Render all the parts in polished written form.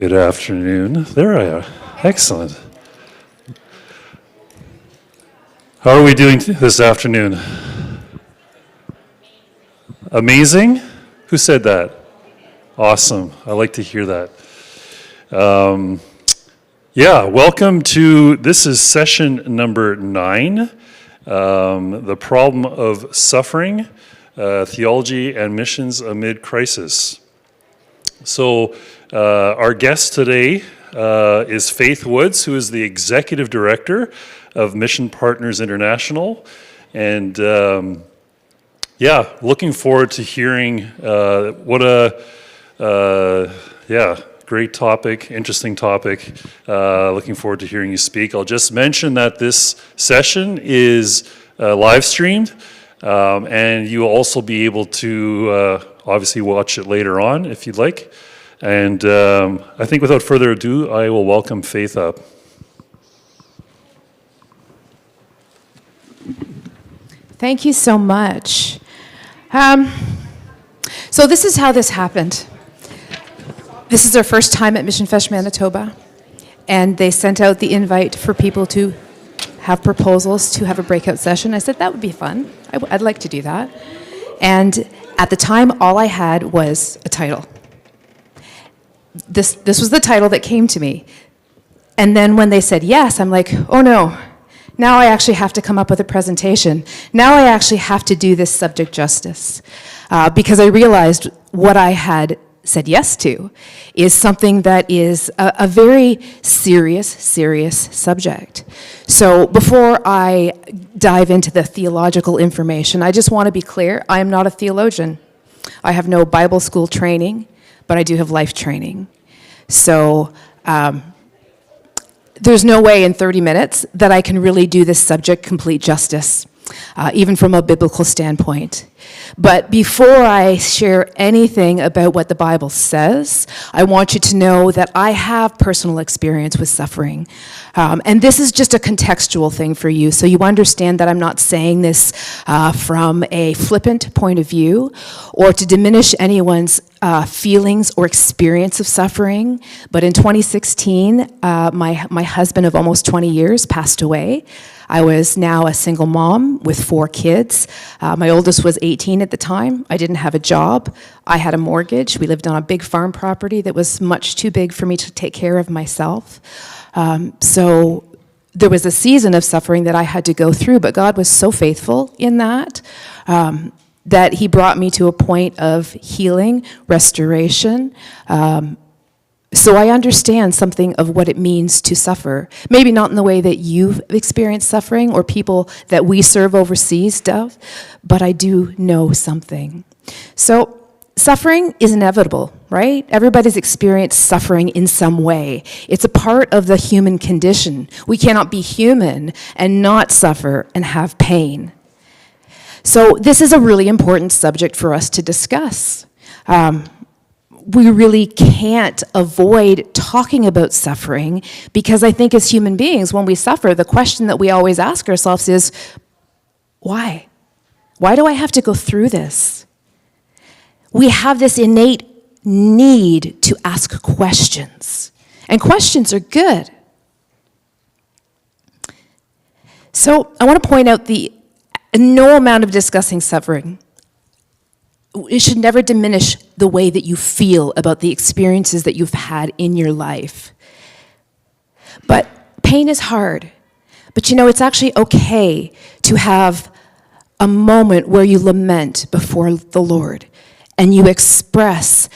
Good afternoon. There I are. Excellent. How are we doing this afternoon? Amazing? Who said that? Awesome. I like to hear that. Welcome to, this is session number 9, the problem of suffering, theology and missions amid crisis. So our guest today is Faith Woods, who is the Executive Director of Mission Partners International. And looking forward to hearing what a great topic, interesting topic. Looking forward to hearing you speak. I'll just mention that this session is live streamed, and you will also be able to obviously watch it later on if you'd like. And I think without further ado, I will welcome Faith up. Thank you so much. So this is how this happened. This is our first time at Mission Fest Manitoba, and they sent out the invite for people to have proposals to have a breakout session. I said, that would be fun. I'd like to do that. And at the time, all I had was a title. This was the title that came to me. And then when they said yes, I'm like, oh no, now I actually have to come up with a presentation. Now I actually have to do this subject justice. Because I realized what I had said yes to is something that is a very serious subject. So before I dive into the theological information, I just want to be clear, I am not a theologian. I have no Bible school training, but I do have life training. So there's no way in 30 minutes that I can really do this subject complete justice, even from a biblical standpoint. But before I share anything about what the Bible says, I want you to know that I have personal experience with suffering. And this is just a contextual thing for you, so you understand that I'm not saying this from a flippant point of view or to diminish anyone's feelings or experience of suffering. But in 2016, my husband of almost 20 years passed away. I was now a single mom with 4 kids. My oldest was 18 at the time. I didn't have a job. I had a mortgage. We lived on a big farm property that was much too big for me to take care of myself. So there was a season of suffering that I had to go through, but God was so faithful in that, that He brought me to a point of healing, restoration. So I understand something of what it means to suffer. Maybe not in the way that you've experienced suffering or people that we serve overseas do, but I do know something. So suffering is inevitable, right? Everybody's experienced suffering in some way. It's a part of the human condition. We cannot be human and not suffer and have pain. So this is a really important subject for us to discuss. We really can't avoid talking about suffering because I think as human beings, when we suffer, the question that we always ask ourselves is, why? Why do I have to go through this? We have this innate need to ask questions, and questions are good. So I want to point out no amount of discussing suffering, it should never diminish the way that you feel about the experiences that you've had in your life. But pain is hard. But it's actually okay to have a moment where you lament before the Lord and you express,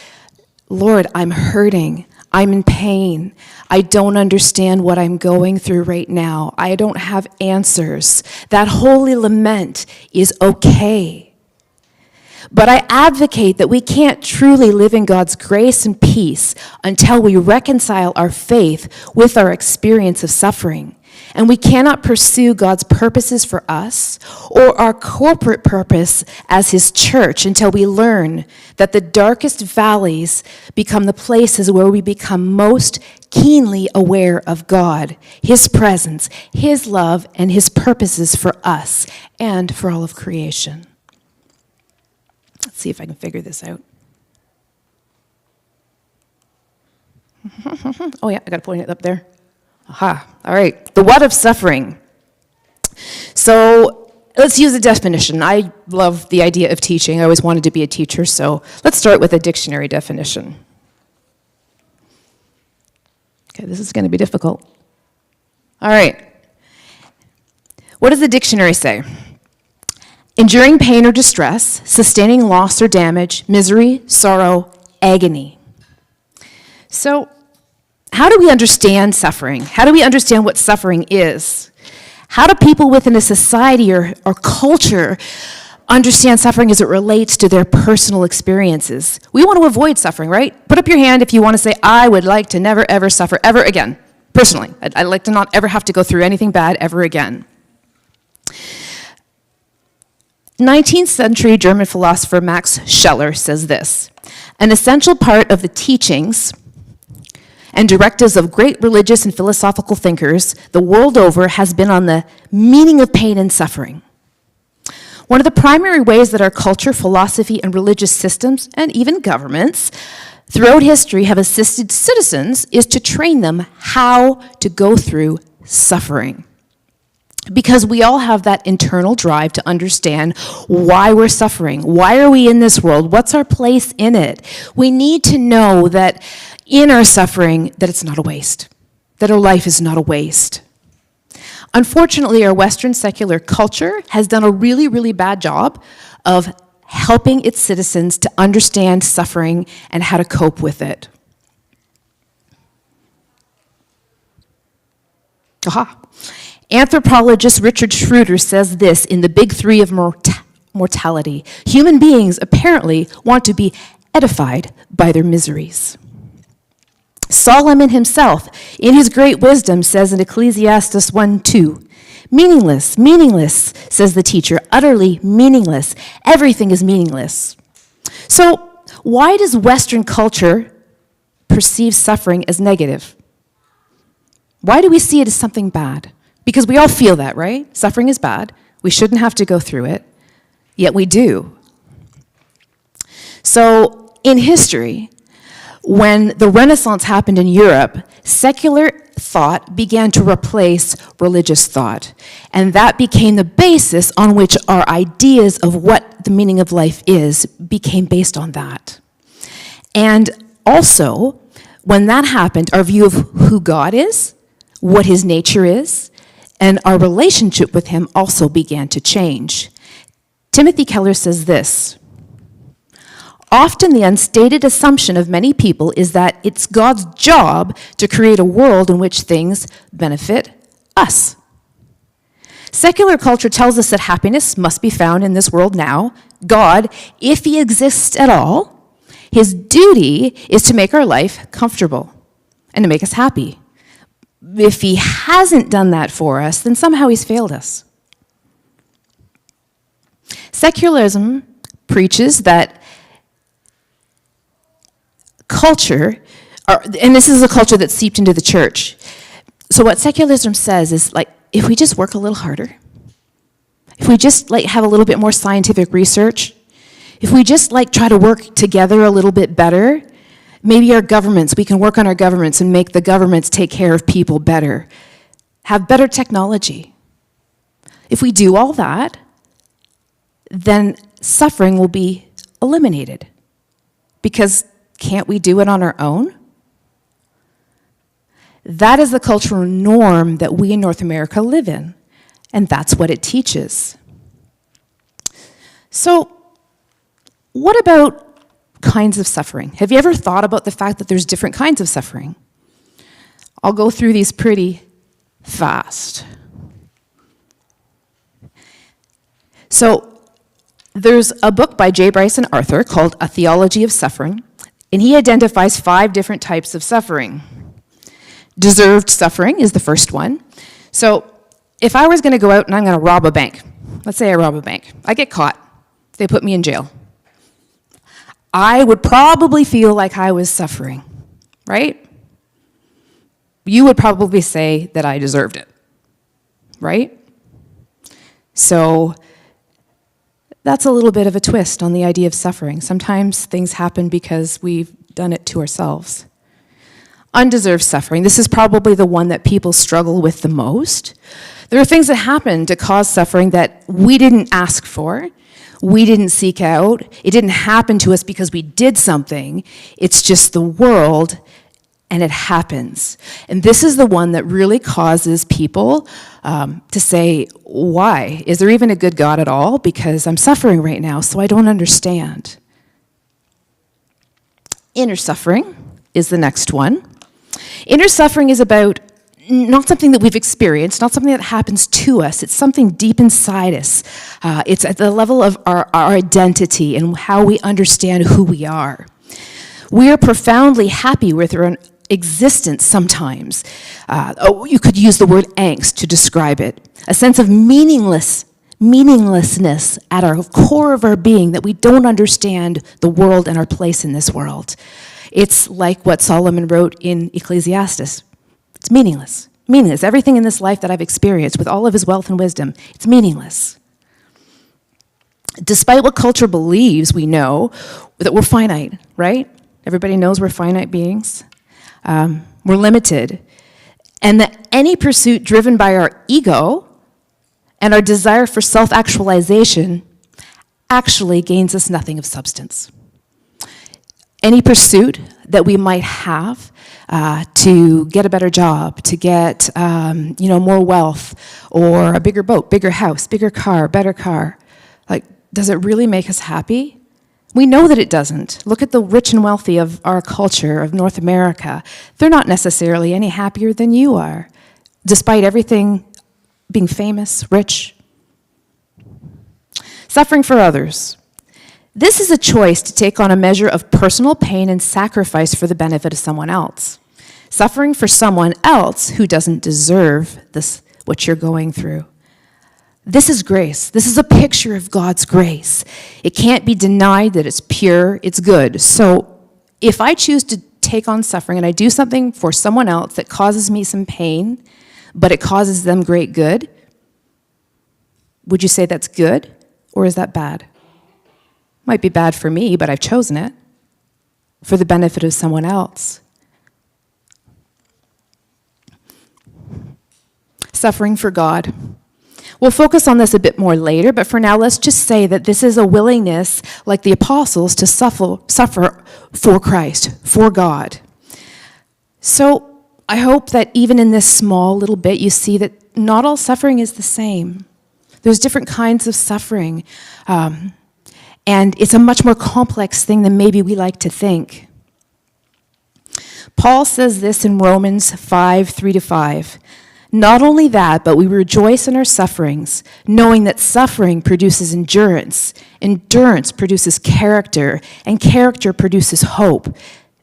Lord, I'm hurting. I'm in pain. I don't understand what I'm going through right now. I don't have answers. That holy lament is okay. But I advocate that we can't truly live in God's grace and peace until we reconcile our faith with our experience of suffering. And we cannot pursue God's purposes for us or our corporate purpose as His church until we learn that the darkest valleys become the places where we become most keenly aware of God, His presence, His love, and His purposes for us and for all of creation. Let's see if I can figure this out. Oh yeah, I got to point it up there. Aha, all right. The what of suffering. So let's use a definition. I love the idea of teaching. I always wanted to be a teacher, so let's start with a dictionary definition. Okay, this is going to be difficult. All right. What does the dictionary say? Enduring pain or distress, sustaining loss or damage, misery, sorrow, agony. So, how do we understand suffering? How do we understand what suffering is? How do people within a society or culture understand suffering as it relates to their personal experiences? We want to avoid suffering, right? Put up your hand if you want to say, I would like to never, ever suffer ever again. Personally, I'd like to not ever have to go through anything bad ever again. 19th century German philosopher Max Scheler says this: an essential part of the teachings and directives of great religious and philosophical thinkers the world over has been on the meaning of pain and suffering. One of the primary ways that our culture, philosophy, and religious systems, and even governments throughout history have assisted citizens is to train them how to go through suffering. Because we all have that internal drive to understand why we're suffering. Why are we in this world? What's our place in it? We need to know that in our suffering, that it's not a waste, that our life is not a waste. Unfortunately, our Western secular culture has done a really, really bad job of helping its citizens to understand suffering and how to cope with it. Aha. Anthropologist Richard Schroeder says this in The Big Three of Mortality. Human beings apparently want to be edified by their miseries. Solomon himself, in his great wisdom, says in Ecclesiastes 1:2, meaningless, meaningless, says the teacher, utterly meaningless. Everything is meaningless. So, why does Western culture perceive suffering as negative? Why do we see it as something bad? Because we all feel that, right? Suffering is bad. We shouldn't have to go through it, yet we do. So, in history, when the Renaissance happened in Europe, secular thought began to replace religious thought. And that became the basis on which our ideas of what the meaning of life is became based on that. And also, when that happened, our view of who God is, what his nature is, and our relationship with him also began to change. Timothy Keller says this: often the unstated assumption of many people is that it's God's job to create a world in which things benefit us. Secular culture tells us that happiness must be found in this world now. God, if he exists at all, his duty is to make our life comfortable and to make us happy. If he hasn't done that for us, then somehow he's failed us. Secularism preaches that culture, and this is a culture that's seeped into the church. So what secularism says is, like, if we just work a little harder, if we just have a little bit more scientific research, if we just try to work together a little bit better, maybe we can work on our governments and make the governments take care of people better, have better technology. If we do all that, then suffering will be eliminated. Because can't we do it on our own? That is the cultural norm that we in North America live in, and that's what it teaches. So, what about kinds of suffering? Have you ever thought about the fact that there's different kinds of suffering? I'll go through these pretty fast. So, there's a book by J. Bryson Arthur called A Theology of Suffering, and he identifies 5 different types of suffering. Deserved suffering is the first one. So, if I was going to go out and I'm going to rob a bank, let's say I rob a bank, I get caught, they put me in jail. I would probably feel like I was suffering, right? You would probably say that I deserved it, right? So that's a little bit of a twist on the idea of suffering. Sometimes things happen because we've done it to ourselves. undeserved suffering. This is probably the one that people struggle with the most. There are things that happen to cause suffering that we didn't ask for, we didn't seek out. It didn't happen to us because we did something. It's just the world, and it happens. And this is the one that really causes people to say, why? Is there even a good God at all? Because I'm suffering right now, so I don't understand. Inner suffering is the next one. Inner suffering is about not something that we've experienced, not something that happens to us. It's something deep inside us. It's at the level of our identity and how we understand who we are. We are profoundly happy with our own existence sometimes. You could use the word angst to describe it. A sense of meaninglessness at our core of our being, that we don't understand the world and our place in this world. It's like what Solomon wrote in Ecclesiastes. It's meaningless. Meaningless. Everything in this life that I've experienced with all of his wealth and wisdom, it's meaningless. Despite what culture believes, we know that we're finite, right? Everybody knows we're finite beings. We're limited. And that any pursuit driven by our ego and our desire for self-actualization actually gains us nothing of substance. Any pursuit that we might have to get a better job, to get more wealth, or a bigger boat, bigger house, bigger car, better car, does it really make us happy? We know that it doesn't. Look at the rich and wealthy of our culture, of North America. They're not necessarily any happier than you are, despite everything being famous, rich. Suffering for others. This is a choice to take on a measure of personal pain and sacrifice for the benefit of someone else. Suffering for someone else who doesn't deserve what you're going through. This is grace. This is a picture of God's grace. It can't be denied that it's pure, it's good. So if I choose to take on suffering and I do something for someone else that causes me some pain, but it causes them great good, would you say that's good, or is that bad? Might be bad for me, but I've chosen it for the benefit of someone else. Suffering for God. We'll focus on this a bit more later, but for now, let's just say that this is a willingness, like the apostles, to suffer for Christ, for God. So I hope that even in this small little bit, you see that not all suffering is the same. There's different kinds of suffering, and it's a much more complex thing than maybe we like to think. Paul says this in Romans 5:3-5. Not only that, but we rejoice in our sufferings, knowing that suffering produces endurance, endurance produces character, and character produces hope.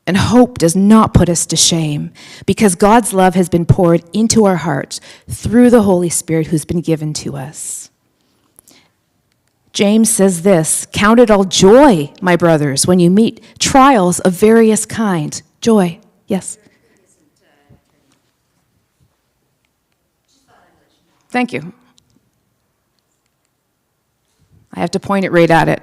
And hope does not put us to shame, because God's love has been poured into our hearts through the Holy Spirit who's been given to us. James says this, count it all joy, my brothers, when you meet trials of various kinds. Joy, yes. Thank you. I have to point it right at it.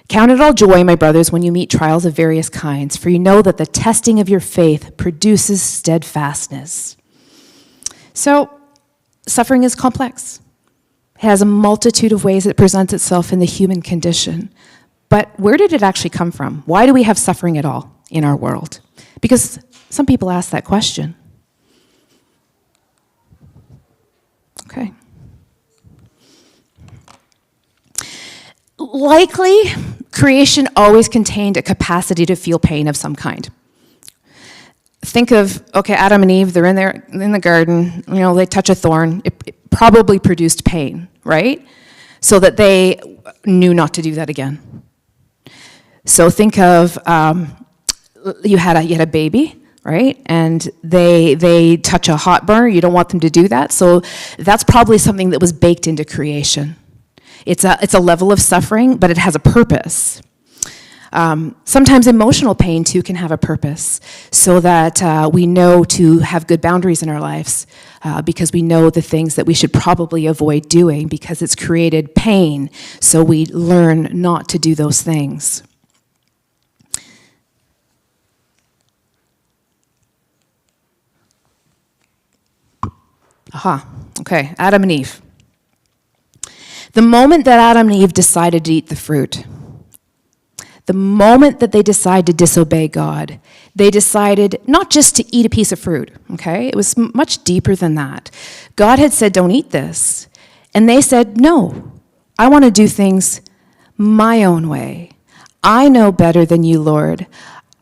Count it all joy, my brothers, when you meet trials of various kinds, for you know that the testing of your faith produces steadfastness. So, suffering is complex. It has a multitude of ways it presents itself in the human condition. But where did it actually come from? Why do we have suffering at all in our world? Because some people ask that question. Okay. Likely, creation always contained a capacity to feel pain of some kind. Think of, Adam and Eve, they're in the garden, they touch a thorn. It probably produced pain, right? So that they knew not to do that again. So think of, you had a baby, right? And they touch a hot burner. You don't want them to do that. So that's probably something that was baked into creation. It's a level of suffering, but it has a purpose. Sometimes emotional pain, too, can have a purpose, so that we know to have good boundaries in our lives, because we know the things that we should probably avoid doing, because it's created pain, so we learn not to do those things. Aha, okay, Adam and Eve. The moment that Adam and Eve decided to eat the fruit, the moment that they decided to disobey God, they decided not just to eat a piece of fruit, okay? It was much deeper than that. God had said, don't eat this. And they said, no, I want to do things my own way. I know better than you, Lord.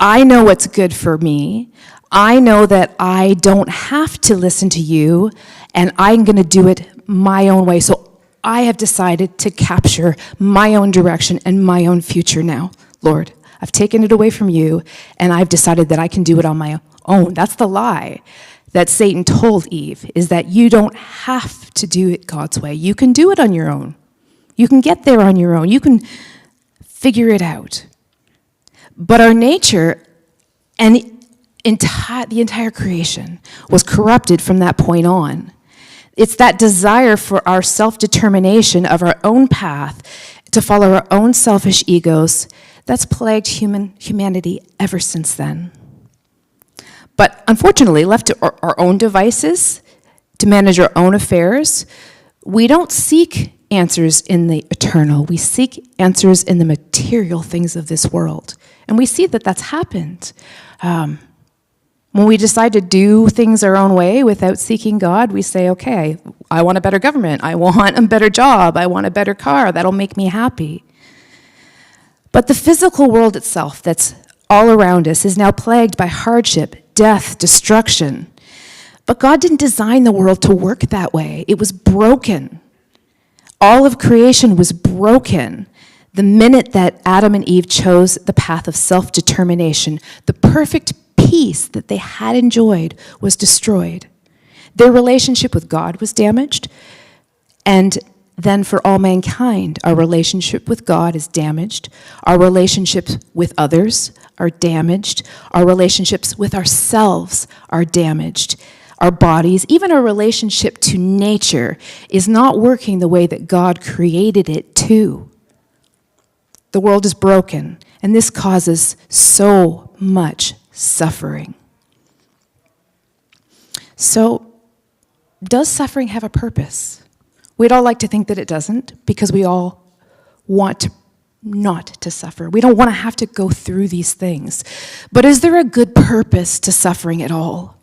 I know what's good for me. I know that I don't have to listen to you, and I'm going to do it my own way. So I have decided to capture my own direction and my own future now, Lord. I've taken it away from you, and I've decided that I can do it on my own. That's the lie that Satan told Eve, is that you don't have to do it God's way. You can do it on your own. You can get there on your own. You can figure it out. But our nature and the entire creation was corrupted from that point on. It's that desire for our self-determination of our own path to follow our own selfish egos that's plagued humanity ever since then. But unfortunately, left to our own devices, to manage our own affairs, we don't seek answers in the eternal. We seek answers in the material things of this world. And we see that that's happened. When we decide to do things our own way without seeking God, we say, okay, I want a better government. I want a better job. I want a better car. That'll make me happy. But the physical world itself that's all around us is now plagued by hardship, death, destruction. But God didn't design the world to work that way. It was broken. All of creation was broken the minute that Adam and Eve chose the path of self-determination. The perfect peace that they had enjoyed was destroyed. Their relationship with God was damaged. And then for all mankind, our relationship with God is damaged. Our relationships with others are damaged. Our relationships with ourselves are damaged. Our bodies, even our relationship to nature, is not working the way that God created it to. The world is broken, and this causes so much suffering. So, does suffering have a purpose? We'd all like to think that it doesn't, because we all want not to suffer. We don't want to have to go through these things. But is there a good purpose to suffering at all?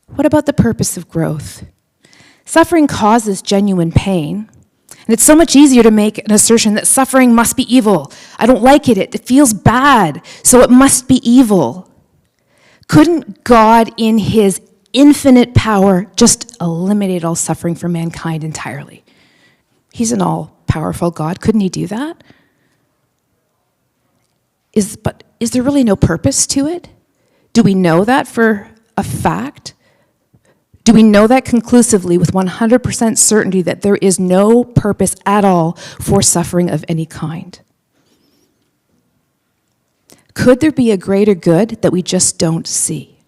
What about the purpose of growth? Suffering causes genuine pain, and it's so much easier to make an assertion that suffering must be evil. I don't like it. It feels bad, so it must be evil. Couldn't God, in his infinite power, just eliminate all suffering for mankind entirely? He's an all-powerful God. Couldn't he do that? But is there really no purpose to it? Do we know that for a fact? Do we know that conclusively with 100% certainty that there is no purpose at all for suffering of any kind? Could there be a greater good that we just don't see?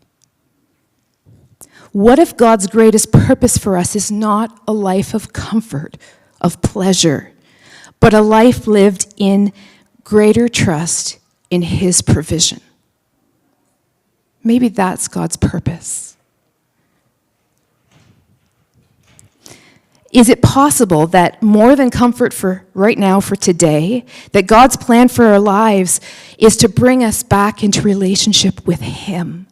What if God's greatest purpose for us is not a life of comfort, of pleasure, but a life lived in greater trust in his provision? Maybe that's God's purpose. Is it possible that more than comfort for right now, for today, that God's plan for our lives is to bring us back into relationship with him?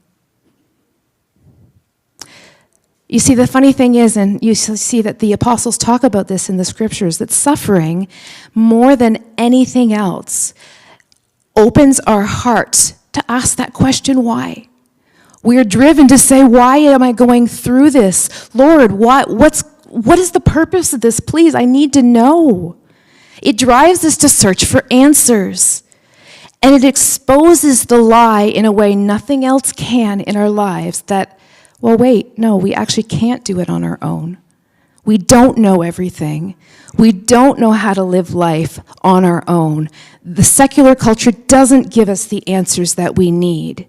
You see, the funny thing is, and you see that the apostles talk about this in the scriptures, that suffering, more than anything else, opens our hearts to ask that question, why? We are driven to say, why am I going through this? Lord, what is the purpose of this? Please, I need to know. It drives us to search for answers. And it exposes the lie in a way nothing else can in our lives that, well, wait, no, we actually can't do it on our own. We don't know everything. We don't know how to live life on our own. The secular culture doesn't give us the answers that we need.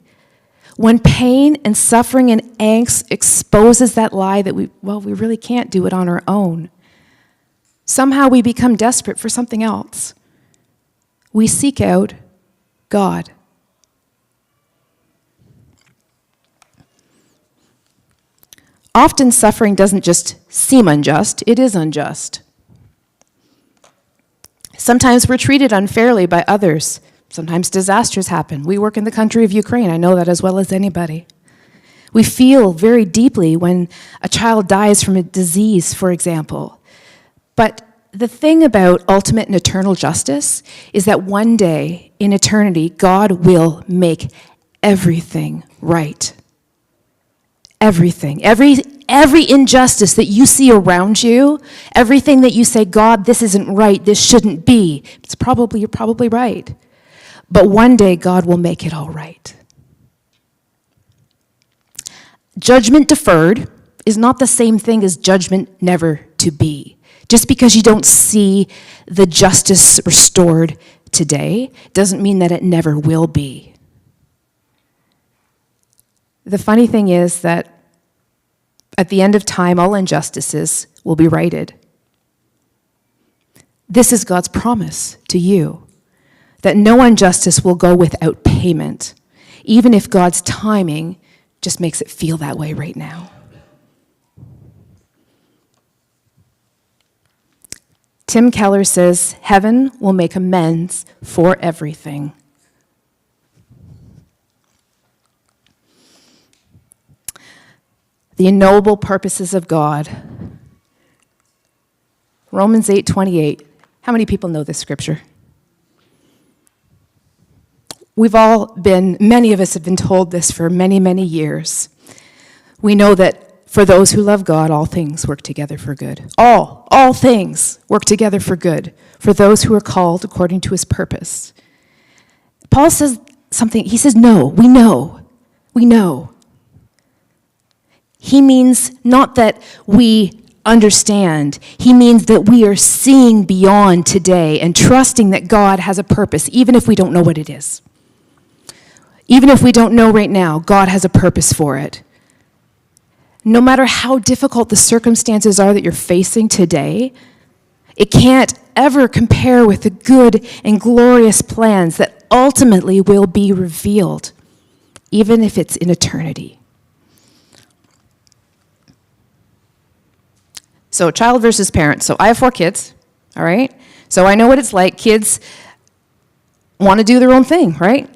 When pain and suffering and angst exposes that lie that we really can't do it on our own, somehow we become desperate for something else. We seek out God. Often suffering doesn't just seem unjust, it is unjust. Sometimes we're treated unfairly by others. Sometimes disasters happen. We work in the country of Ukraine. I know that as well as anybody. We feel very deeply when a child dies from a disease, for example. But the thing about ultimate and eternal justice is that one day in eternity, God will make everything right. Everything. Every injustice that you see around you, everything that you say, God, this isn't right, this shouldn't be, you're probably right. But one day God will make it all right. Judgment deferred is not the same thing as judgment never to be. Just because you don't see the justice restored today doesn't mean that it never will be. The funny thing is that at the end of time, all injustices will be righted. This is God's promise to you, that no injustice will go without payment, even if God's timing just makes it feel that way right now. Tim Keller says, heaven will make amends for everything. The unknowable purposes of God. Romans 8:28. How many people know this scripture? Many of us have been told this for many, many years. We know that for those who love God, all things work together for good. All things work together for good, for those who are called according to his purpose. Paul says something, he says, no, we know. He means not that we understand. He means that we are seeing beyond today and trusting that God has a purpose, even if we don't know what it is. Even if we don't know right now, God has a purpose for it. No matter how difficult the circumstances are that you're facing today, it can't ever compare with the good and glorious plans that ultimately will be revealed, even if it's in eternity. So child versus parent. So I have 4 kids, all right? So I know what it's like. Kids want to do their own thing, right?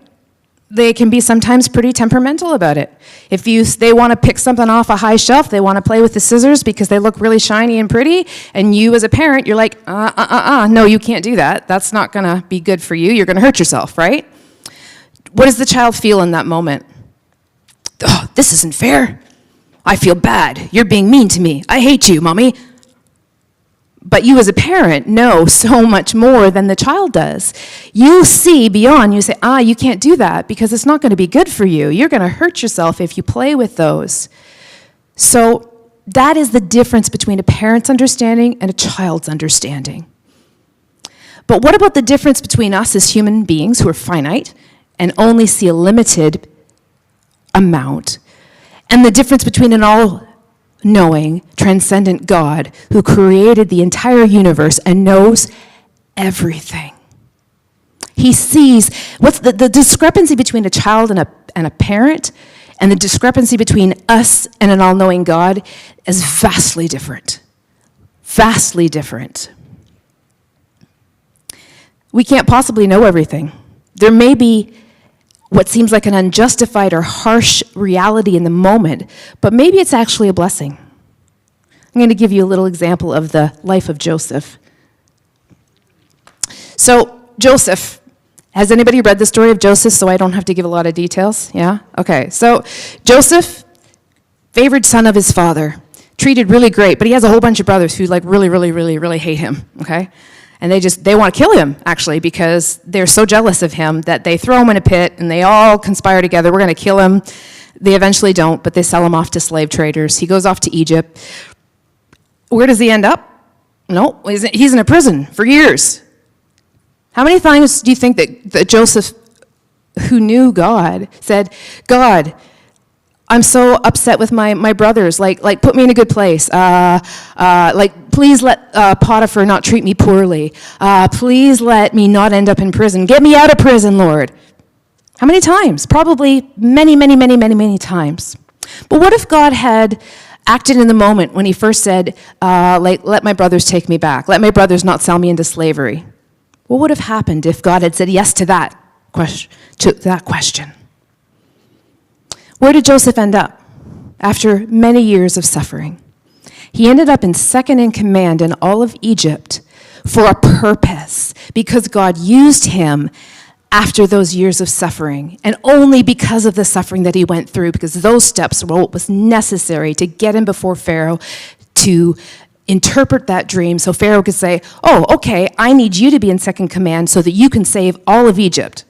They can be sometimes pretty temperamental about it. If they want to pick something off a high shelf, they want to play with the scissors because they look really shiny and pretty, and you as a parent, you're like, no, you can't do that. That's not going to be good for you. You're going to hurt yourself, right? What does the child feel in that moment? Oh, this isn't fair. I feel bad. You're being mean to me. I hate you, Mommy. But you as a parent know so much more than the child does. You see beyond. You say, you can't do that because it's not going to be good for you. You're going to hurt yourself if you play with those. So that is the difference between a parent's understanding and a child's understanding. But what about the difference between us as human beings who are finite and only see a limited amount, and the difference between an all-knowing, transcendent God who created the entire universe and knows everything? He sees what's the discrepancy between a child and a parent, and the discrepancy between us and an all-knowing God is vastly different. Vastly different. We can't possibly know everything. There may be what seems like an unjustified or harsh reality in the moment, but maybe it's actually a blessing. I'm going to give you a little example of the life of Joseph. So, Joseph, has anybody read the story of Joseph so I don't have to give a lot of details? Yeah? Okay. So, Joseph, favored son of his father, treated really great, but he has a whole bunch of brothers who really hate him, okay? And they want to kill him, actually, because they're so jealous of him that they throw him in a pit and they all conspire together. We're going to kill him. They eventually don't, but they sell him off to slave traders. He goes off to Egypt. Where does he end up? No, he's in a prison for years. How many times do you think that Joseph, who knew God, said, God, I'm so upset with my brothers. Like, put me in a good place. Please let Potiphar not treat me poorly. Please let me not end up in prison. Get me out of prison, Lord. How many times? Probably many, many, many, many, many times. But what if God had acted in the moment when he first said, let my brothers take me back. Let my brothers not sell me into slavery. What would have happened if God had said yes to that question? Where did Joseph end up after many years of suffering? He ended up in second in command in all of Egypt for a purpose, because God used him after those years of suffering, and only because of the suffering that he went through, because those steps were what was necessary to get him before Pharaoh to interpret that dream so Pharaoh could say, oh, okay, I need you to be in second command so that you can save all of Egypt.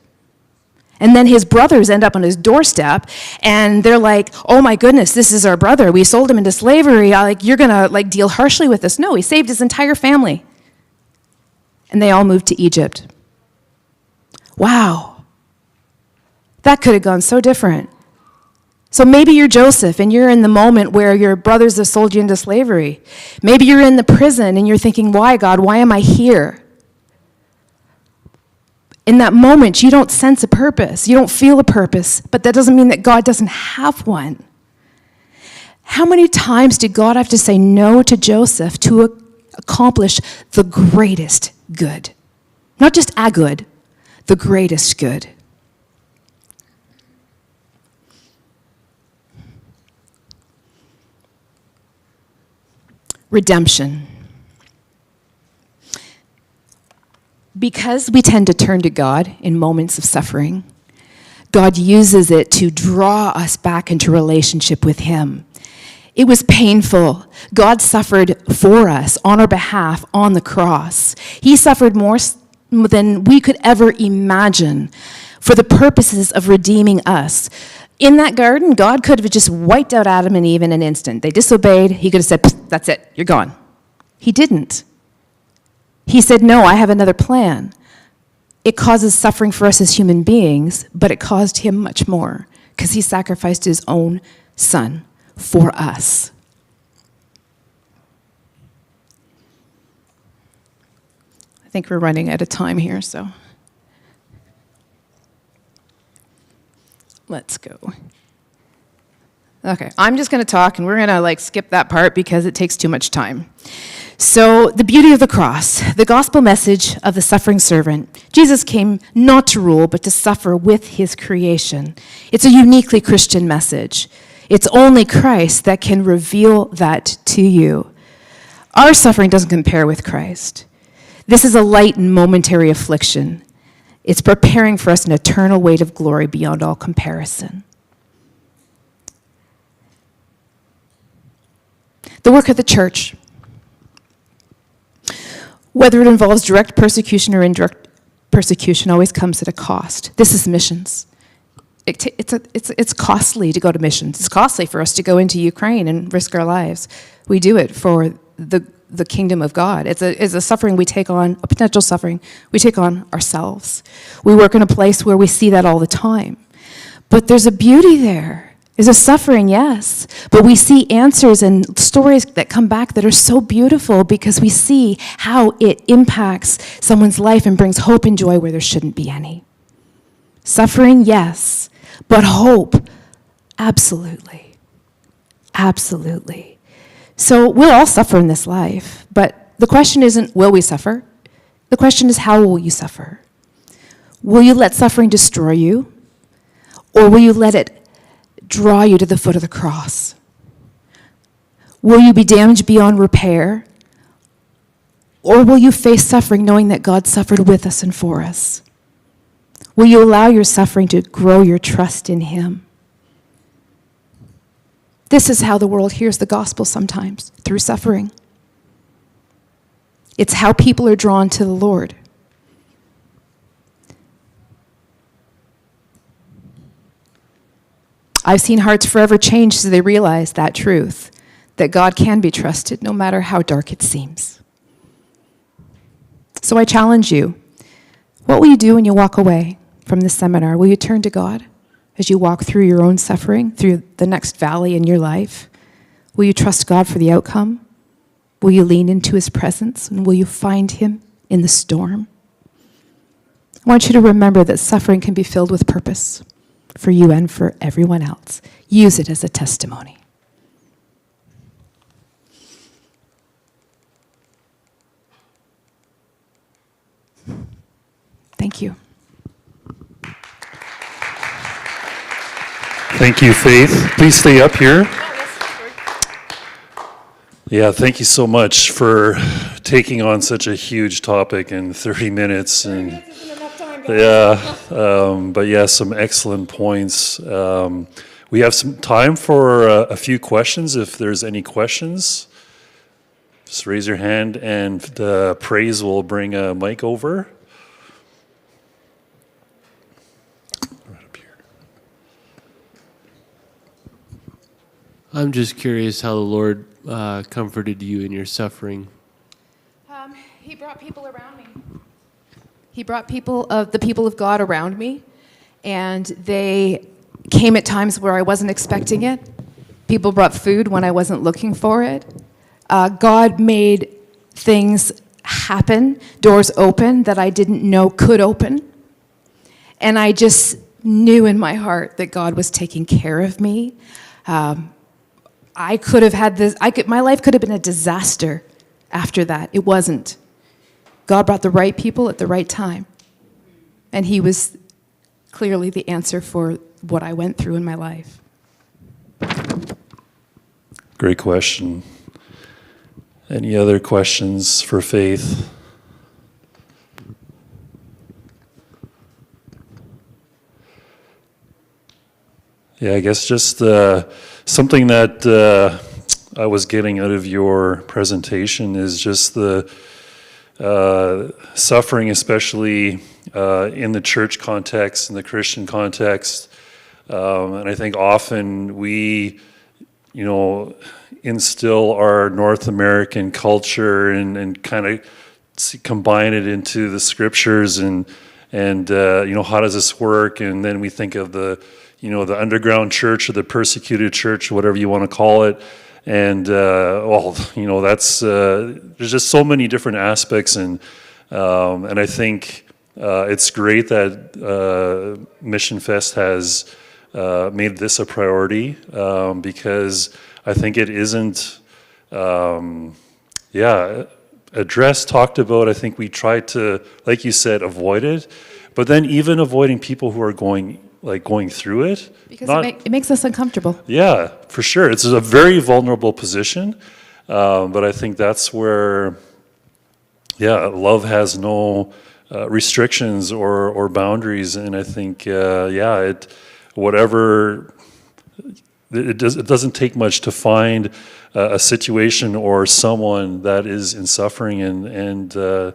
And then his brothers end up on his doorstep, and they're like, oh my goodness, this is our brother. We sold him into slavery. You're going to deal harshly with us. No, he saved his entire family. And they all moved to Egypt. Wow. That could have gone so different. So maybe you're Joseph and you're in the moment where your brothers have sold you into slavery. Maybe you're in the prison and you're thinking, why, God? Why am I here? In that moment, you don't sense a purpose. You don't feel a purpose, but that doesn't mean that God doesn't have one. How many times did God have to say no to Joseph to accomplish the greatest good? Not just a good, the greatest good. Redemption. Because we tend to turn to God in moments of suffering, God uses it to draw us back into relationship with him. It was painful. God suffered for us on our behalf on the cross. He suffered more than we could ever imagine for the purposes of redeeming us. In that garden, God could have just wiped out Adam and Eve in an instant. They disobeyed. He could have said, that's it, you're gone. He didn't. He said, no, I have another plan. It causes suffering for us as human beings, but it caused him much more because he sacrificed his own son for us. I think we're running out of time here, so let's go. Okay, I'm just going to talk, and we're going to skip that part because it takes too much time. So, the beauty of the cross, the gospel message of the suffering servant. Jesus came not to rule, but to suffer with his creation. It's a uniquely Christian message. It's only Christ that can reveal that to you. Our suffering doesn't compare with Christ. This is a light and momentary affliction. It's preparing for us an eternal weight of glory beyond all comparison. The work of the church, whether it involves direct persecution or indirect persecution, always comes at a cost. This is missions. It's costly to go to missions. It's costly for us to go into Ukraine and risk our lives. We do it for the kingdom of God. It's a suffering we take on, a potential suffering we take on ourselves. We work in a place where we see that all the time. But there's a beauty there. There's a suffering, yes, but we see answers and stories that come back that are so beautiful because we see how it impacts someone's life and brings hope and joy where there shouldn't be any. Suffering, yes, but hope, absolutely. Absolutely. So we'll all suffer in this life, but the question isn't, will we suffer? The question is, how will you suffer? Will you let suffering destroy you? Or will you let it draw you to the foot of the cross? Will you be damaged beyond repair? Or will you face suffering knowing that God suffered with us and for us? Will you allow your suffering to grow your trust in him? This is how the world hears the gospel sometimes, through suffering. It's how people are drawn to the Lord. I've seen hearts forever changed as they realize that truth, that God can be trusted no matter how dark it seems. So I challenge you, what will you do when you walk away from this seminar? Will you turn to God as you walk through your own suffering, through the next valley in your life? Will you trust God for the outcome? Will you lean into his presence, and will you find him in the storm? I want you to remember that suffering can be filled with purpose for you and for everyone else. Use it as a testimony. Thank you. Thank you, Faith. Please stay up here. Yeah, thank you so much for taking on such a huge topic in 30 minutes. And 30 minutes isn't enough time, guys. but yeah, some excellent points. We have some time for a few questions. If there's any questions, just raise your hand, and Praise will bring a mic over. Right up here. I'm just curious how the Lord comforted you in your suffering. He brought people around me. He brought the people of God around me, and they came at times where I wasn't expecting it. People brought food when I wasn't looking for it. God made things happen, doors open that I didn't know could open. And I just knew in my heart that God was taking care of me. I could have had this, my life could have been a disaster after that. It wasn't. God brought the right people at the right time. And he was clearly the answer for what I went through in my life. Great question. Any other questions for Faith? Yeah, I guess just something that I was getting out of your presentation is just the suffering, especially in the church context, in the Christian context. And I think often we, instill our North American culture and kind of combine it into the scriptures and how does this work? And then we think of the underground church or the persecuted church, whatever you want to call it. And that's there's just so many different aspects, and I think it's great that Mission Fest has made this a priority because I think it isn't, addressed, talked about. I think we try to, like you said, avoid it, but then even avoiding people who are going through it. Because it makes us uncomfortable. Yeah, for sure. It's a very vulnerable position, but I think that's where, love has no restrictions or boundaries, and I think, it doesn't take much to find a situation or someone that is in suffering and to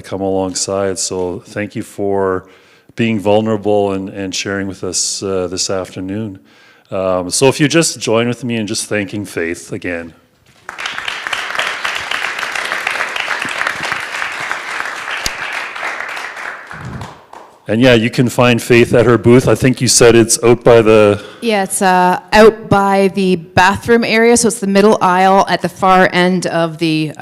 come alongside. So thank you for being vulnerable and sharing with us this afternoon. So if you just join with me in just thanking Faith again. And you can find Faith at her booth. I think you said it's out by the... Yeah, it's out by the bathroom area, so it's the middle aisle at the far end of the,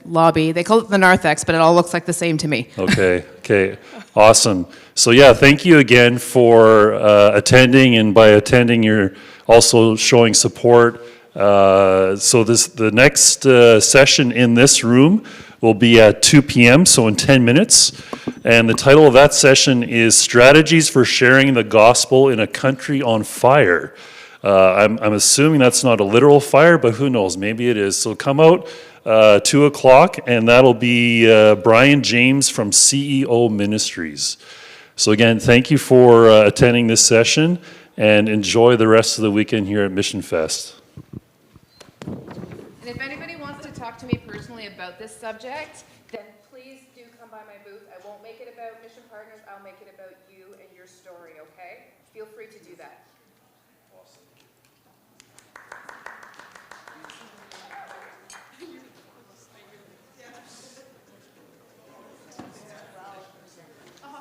lobby. They call it the narthex, but it all looks like the same to me. Okay, awesome. So thank you again for attending, and by attending, you're also showing support. So the next session in this room will be at 2 p.m., so in 10 minutes. And the title of that session is Strategies for Sharing the Gospel in a Country on Fire. I'm assuming that's not a literal fire, but who knows, maybe it is. So come out 2 o'clock, and that'll be Brian James from CEO Ministries. So again, thank you for attending this session, and enjoy the rest of the weekend here at Mission Fest. And if anybody wants to talk to me personally about this subject, then please do come by my booth. I won't make it about Mission Partners. I'll make it about you and your story, okay? Feel free to do that. Oh,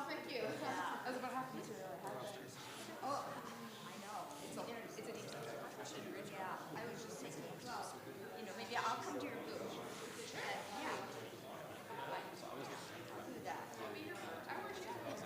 thank you. I was about half to Oh, I know. It's a deep subject. Yeah, I was just thinking, maybe I'll come to your booth. Yeah. I'll do that. I worship.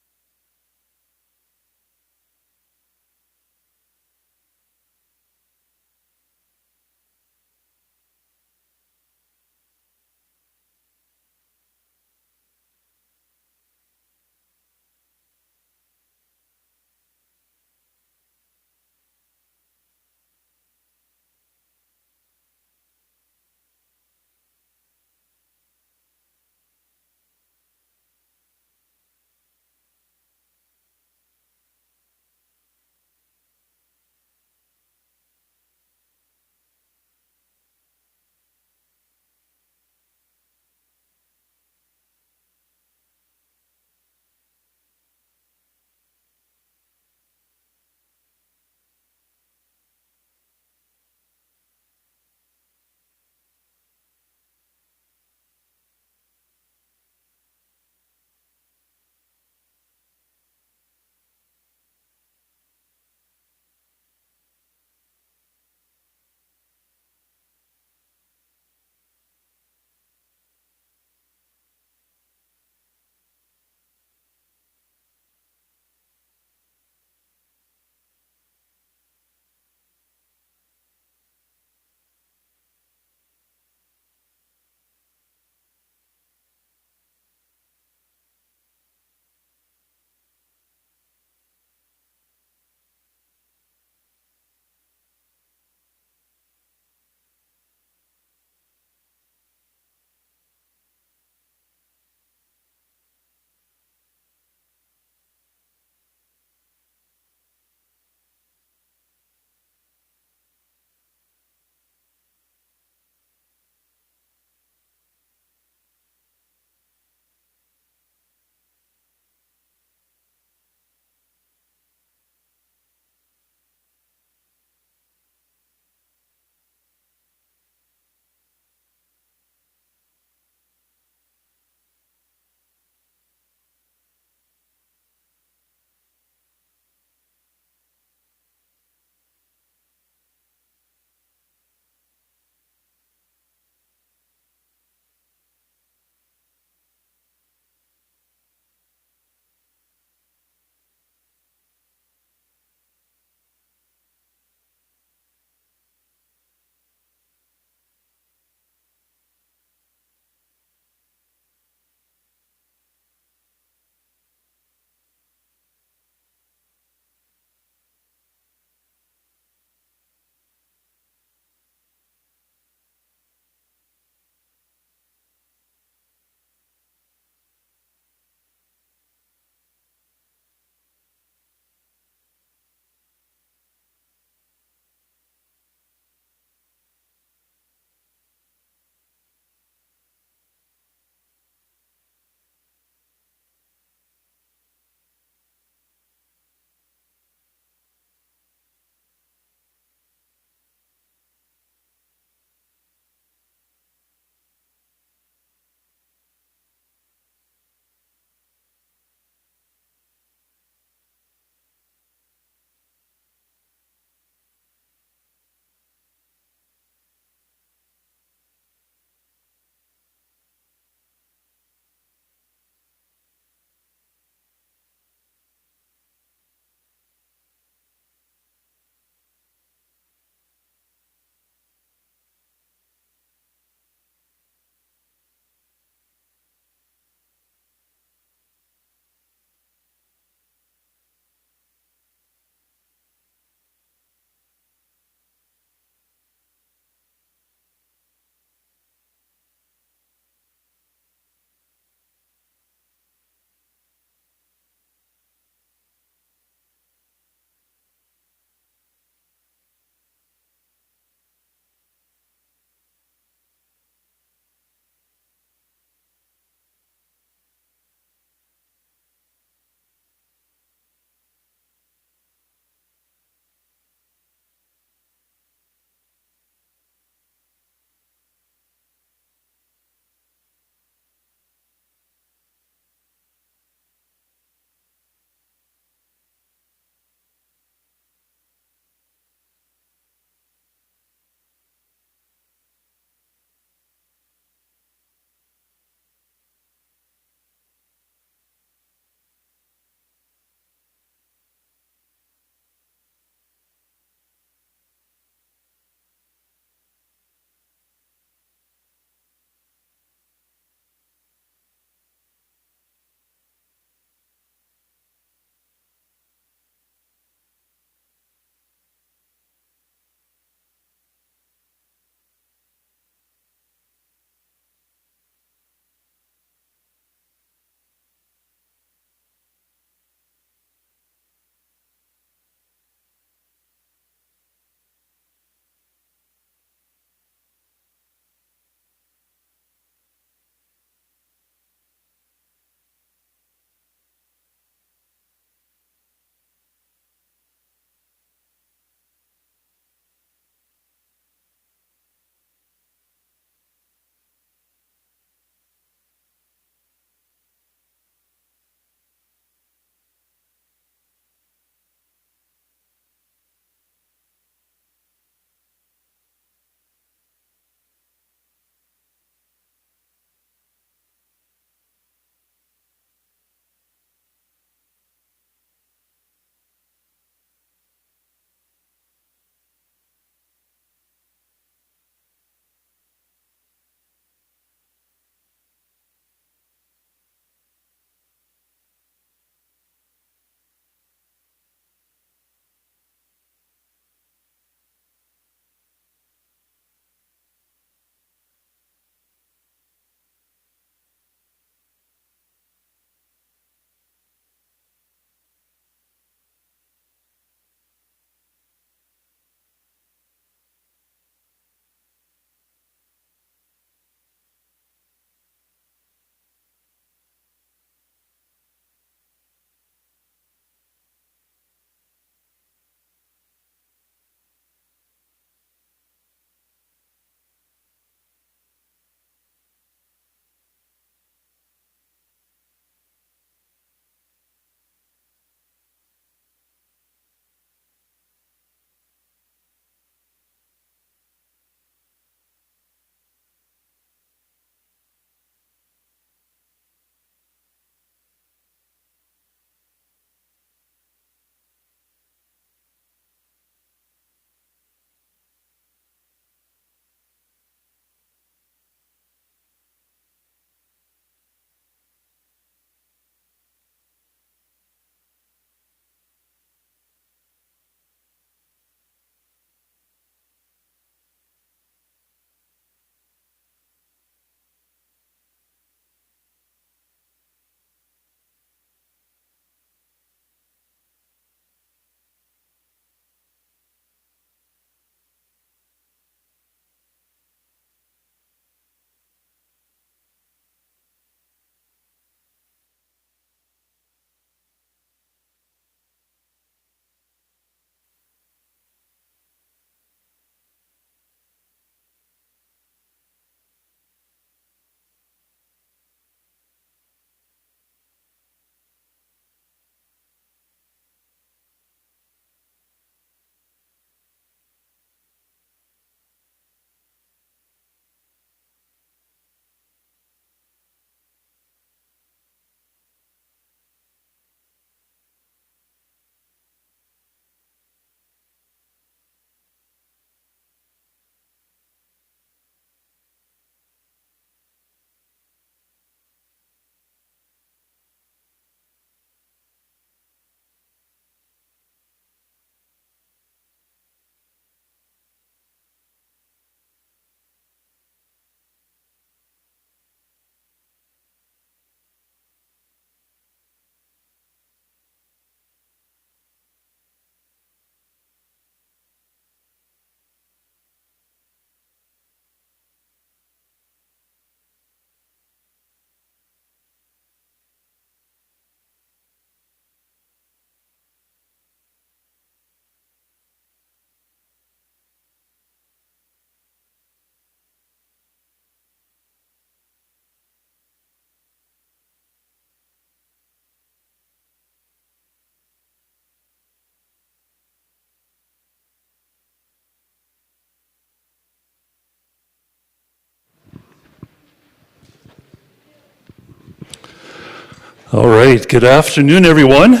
All right, good afternoon, everyone.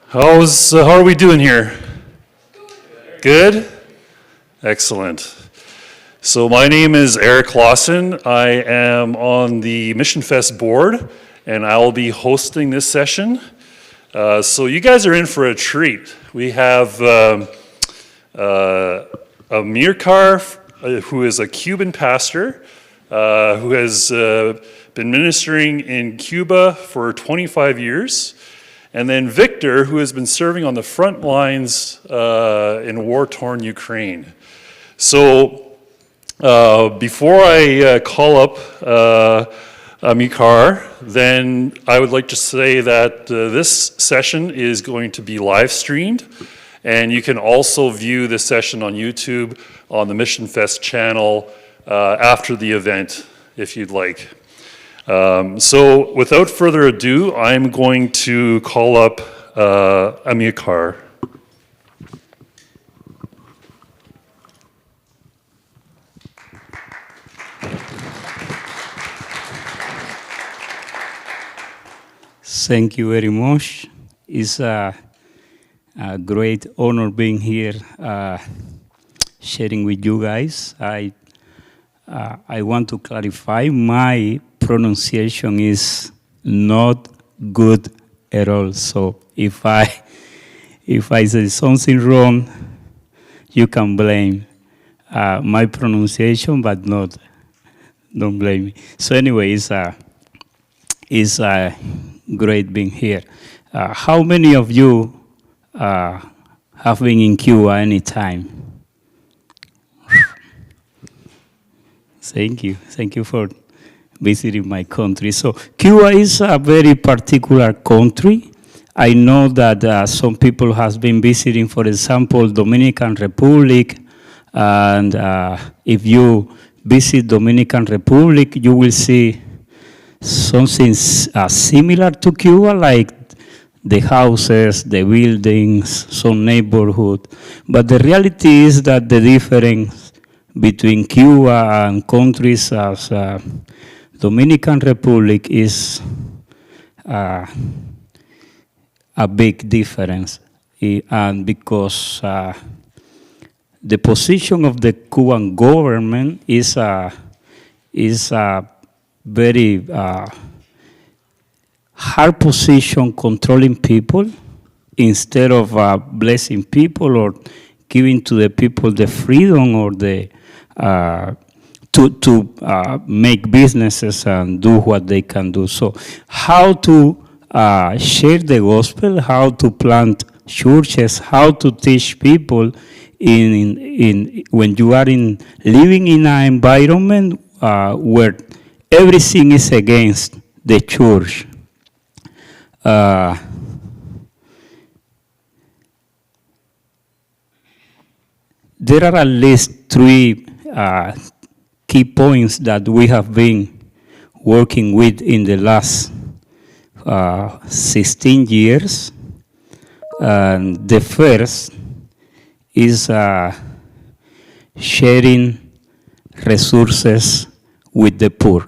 How are we doing here? Good? Excellent. So my name is Eric Lawson. I am on the Mission Fest board, and I will be hosting this session. So you guys are in for a treat. We have Amilcar, who is a Cuban pastor, who has been ministering in Cuba for 25 years. And then Victor, who has been serving on the front lines in war-torn Ukraine. So before I call up Amilcar, then I would like to say that this session is going to be live streamed, and you can also view this session on YouTube on the Mission Fest channel after the event, if you'd like. So without further ado, I'm going to call up Amilcar. Thank you very much. It's a great honor being here, sharing with you guys. I want to clarify, my pronunciation is not good at all. So if I say something wrong, you can blame my pronunciation, but don't blame me. So anyway, it's great being here. How many of you have been in Cuba any time? Thank you for visiting my country. So Cuba is a very particular country. I know that some people have been visiting, for example, Dominican Republic, and if you visit Dominican Republic, you will see something similar to Cuba, like the houses, the buildings, some neighborhood. But the reality is that the difference between Cuba and countries as Dominican Republic is a big difference. And because the position of the Cuban government is a very hard position, controlling people instead of blessing people or giving to the people the freedom or the to make businesses and do what they can do. So how to share the gospel, how to plant churches, how to teach people in when you are living in an environment where everything is against the church. There are at least three key points that we have been working with in the last 16 years. And the first is sharing resources with the poor.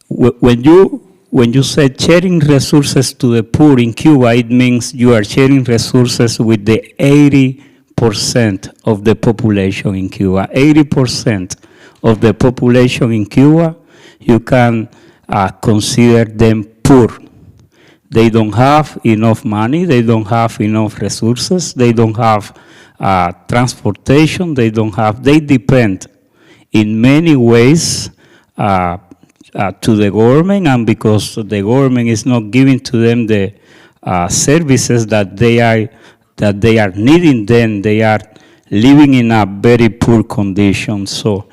When you say sharing resources to the poor in Cuba, it means you are sharing resources with the 80% of the population in Cuba. 80% of the population in Cuba, you can consider them poor. They don't have enough money, they don't have enough resources, they don't have transportation, they depend in many ways to the government, and because the government is not giving to them the services that they are needing, then they are living in a very poor condition. So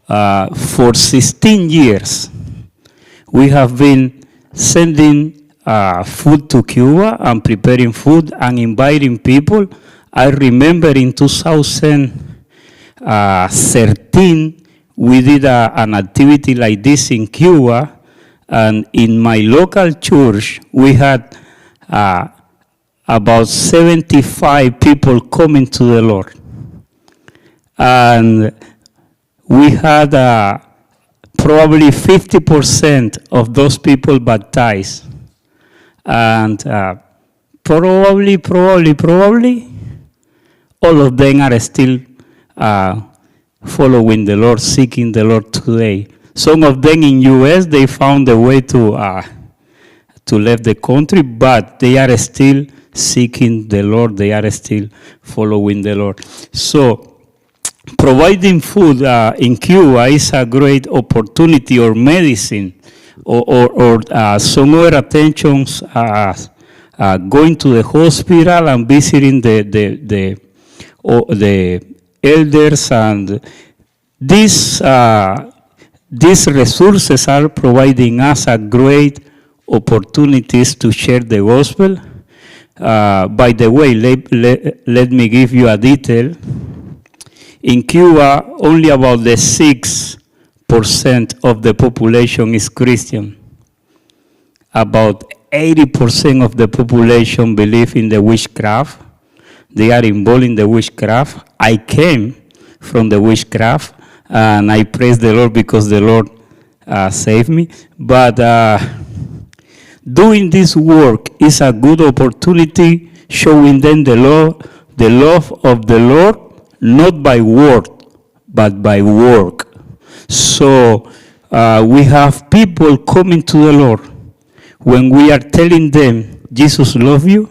for 16 years, we have been sending food to Cuba and preparing food and inviting people. I remember in 2013, we did an activity like this in Cuba, and in my local church, we had about 75 people coming to the Lord. And we had probably 50% of those people baptized. And probably, all of them are still following the Lord, seeking the Lord today. Some of them in U.S., they found a way to leave the country, but they are still seeking the Lord. They are still following the Lord. So providing food in Cuba is a great opportunity, or medicine, or some other attentions, going to the hospital and visiting the elders, and these resources are providing us a great opportunities to share the gospel. By the way, let me give you a detail. In Cuba, only about the 6% of the population is Christian. About 80% of the population believe in the witchcraft. They are involved in the witchcraft. I came from the witchcraft, and I praise the Lord because the Lord saved me. But doing this work is a good opportunity, showing them the love of the Lord, not by word, but by work. So we have people coming to the Lord when we are telling them, Jesus loves you,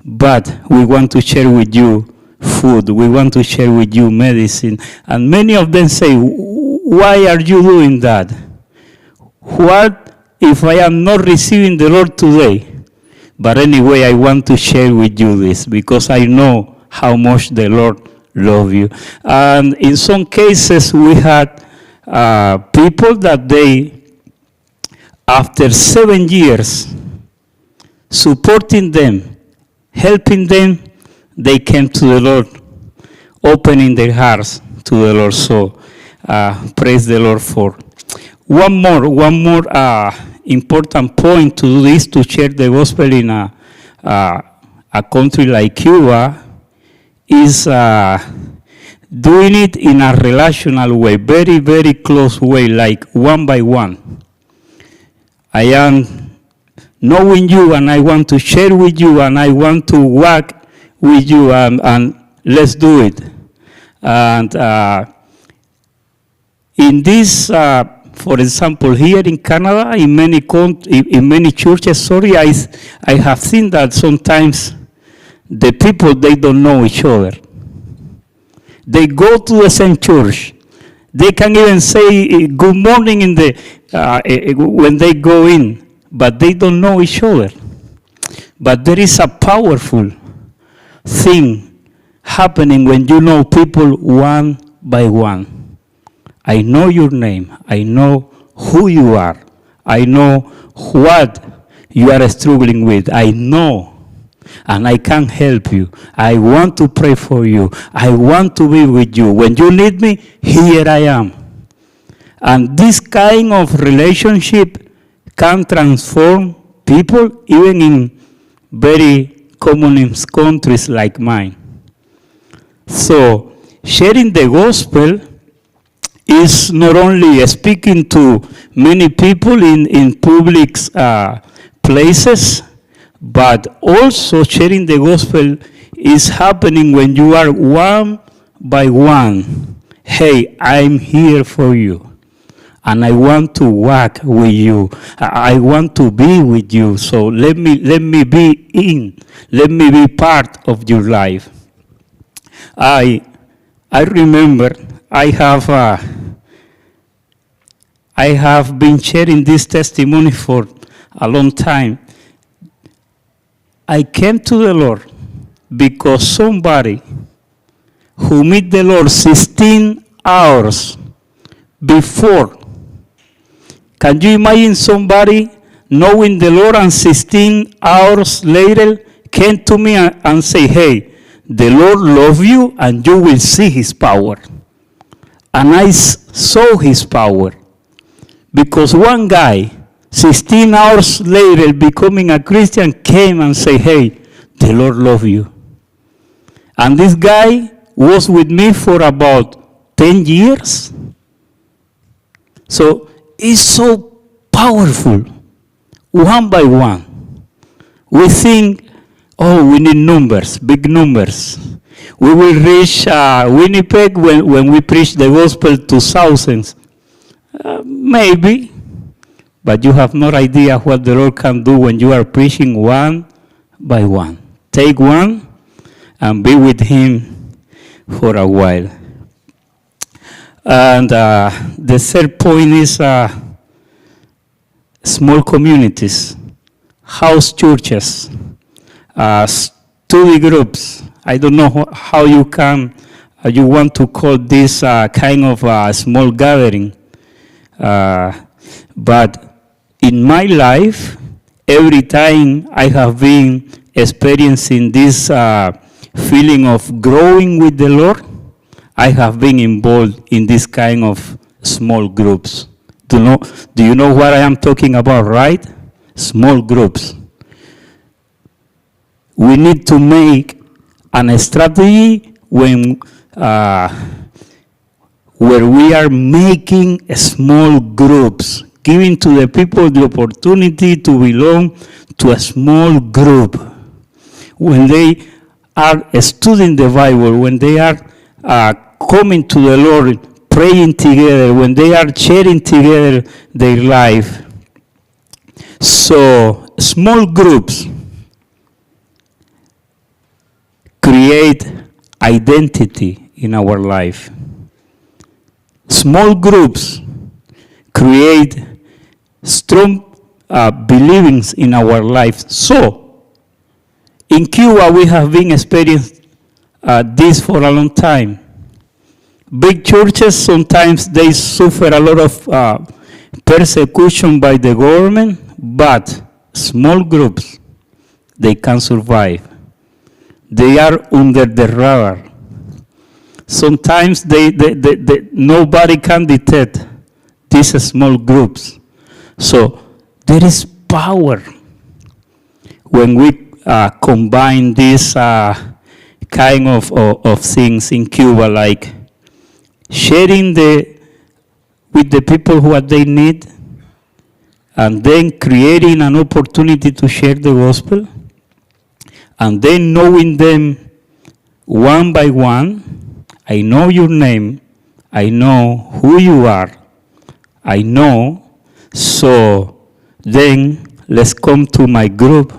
but we want to share with you food, we want to share with you medicine. And many of them say, why are you doing that? What if I am not receiving the Lord today? But anyway, I want to share with you this, because I know how much the Lord loves you. And in some cases, we had people that they, after 7 years, supporting them, helping them, they came to the Lord, opening their hearts to the Lord. So praise the Lord for. One more important point to do this, to share the gospel in a country like Cuba, is doing it in a relational way, very, very close way, like one by one. I am knowing you, and I want to share with you, and I want to work with you, and let's do it. And in this, for example, here in Canada, in many churches, I have seen that sometimes the people, they don't know each other. They go to the same church. They can even say good morning when they go in, but they don't know each other. But there is a powerful thing happening when you know people one by one. I know your name. I know who you are. I know what you are struggling with. I know, and I can help you. I want to pray for you. I want to be with you. When you need me, here I am. And this kind of relationship can transform people, even in very communist countries like mine. So, sharing the gospel is not only speaking to many people in public places, but also sharing the gospel is happening when you are one by one. Hey, I'm here for you, and I want to work with you. I want to be with you. So let me be part of your life. I remember I have been sharing this testimony for a long time. I came to the Lord because somebody who met the Lord 16 hours before. Can you imagine somebody knowing the Lord and 16 hours later came to me and say, hey, the Lord loves you and you will see his power. And I saw his power. Because one guy, 16 hours later, becoming a Christian, came and said, hey, the Lord loves you. And this guy was with me for about 10 years. So it's so powerful, one by one. We think, oh, we need numbers, big numbers. We will reach Winnipeg when we preach the gospel to thousands. Maybe, but you have no idea what the Lord can do when you are preaching one by one. Take one and be with Him for a while. And the third point is small communities, house churches, study groups. I don't know how you want to call this kind of small gathering. But in my life, every time I have been experiencing this feeling of growing with the Lord, I have been involved in this kind of small groups. Do you know what I am talking about, right? Small groups. We need to make a strategy where we are making small groups, giving to the people the opportunity to belong to a small group. When they are studying the Bible, when they are coming to the Lord, praying together, when they are sharing together their life. So, small groups create identity in our life. Small groups create strong beliefs in our life. So, in Cuba, we have been experiencing this for a long time. Big churches, sometimes they suffer a lot of persecution by the government, but small groups, they can survive. They are under the radar. Sometimes nobody can detect these small groups. So there is power when we combine these kind of things in Cuba, like sharing with the people what they need, and then creating an opportunity to share the gospel, and then knowing them one by one. I know your name, I know who you are, I know, so then let's come to my group,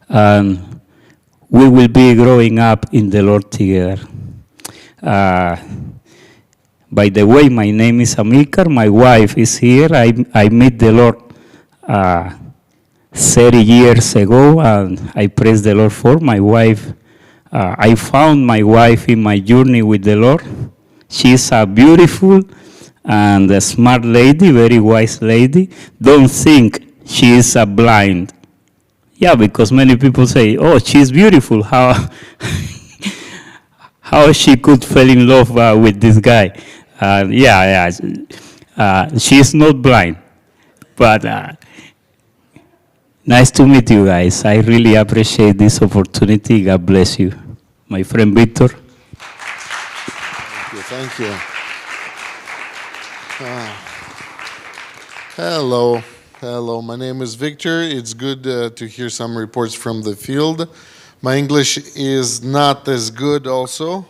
and we will be growing up in the Lord together. By the way, my name is Amilcar. My wife is here. I met the Lord 30 years ago, and I praise the Lord for my wife. I found my wife in my journey with the Lord. She's a beautiful and a smart lady, very wise lady. Don't think she is blind. Yeah, because many people say, oh, she's beautiful. How she could fall in love with this guy. She is not blind. But nice to meet you guys. I really appreciate this opportunity. God bless you. My friend Victor. Thank you. Hello. My name is Victor. It's good to hear some reports from the field. My English is not as good also,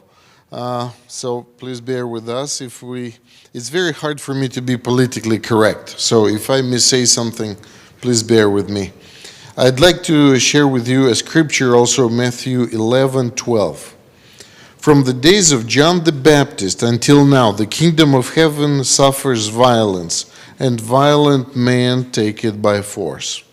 so please bear with us. It's very hard for me to be politically correct, so if I missay something, please bear with me. I'd like to share with you a scripture also, Matthew 11:12. From the days of John the Baptist until now, the kingdom of heaven suffers violence, and violent men take it by force.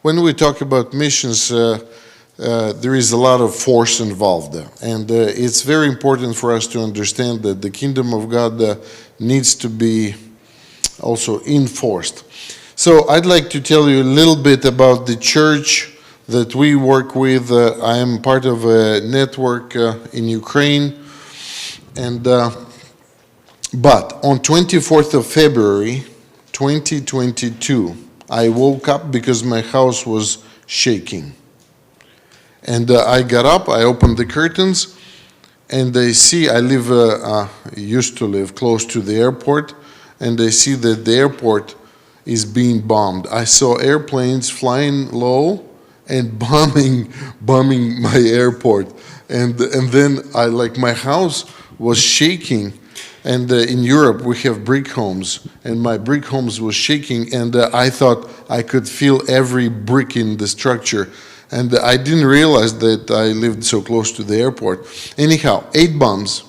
When we talk about missions, there is a lot of force involved, and it's very important for us to understand that the kingdom of God needs to be also enforced. So I'd like to tell you a little bit about the church that we work with. I am part of a network in Ukraine, and but on 24th of February 2022, I woke up because my house was shaking. And I got up, I opened the curtains, and I used to live close to the airport, and I see that the airport is being bombed. I saw airplanes flying low and bombing my airport, and then my house was shaking. And in Europe we have brick homes, and my brick homes was shaking, and I thought I could feel every brick in the structure, and I didn't realize that I lived so close to the airport. Anyhow, 8 bombs.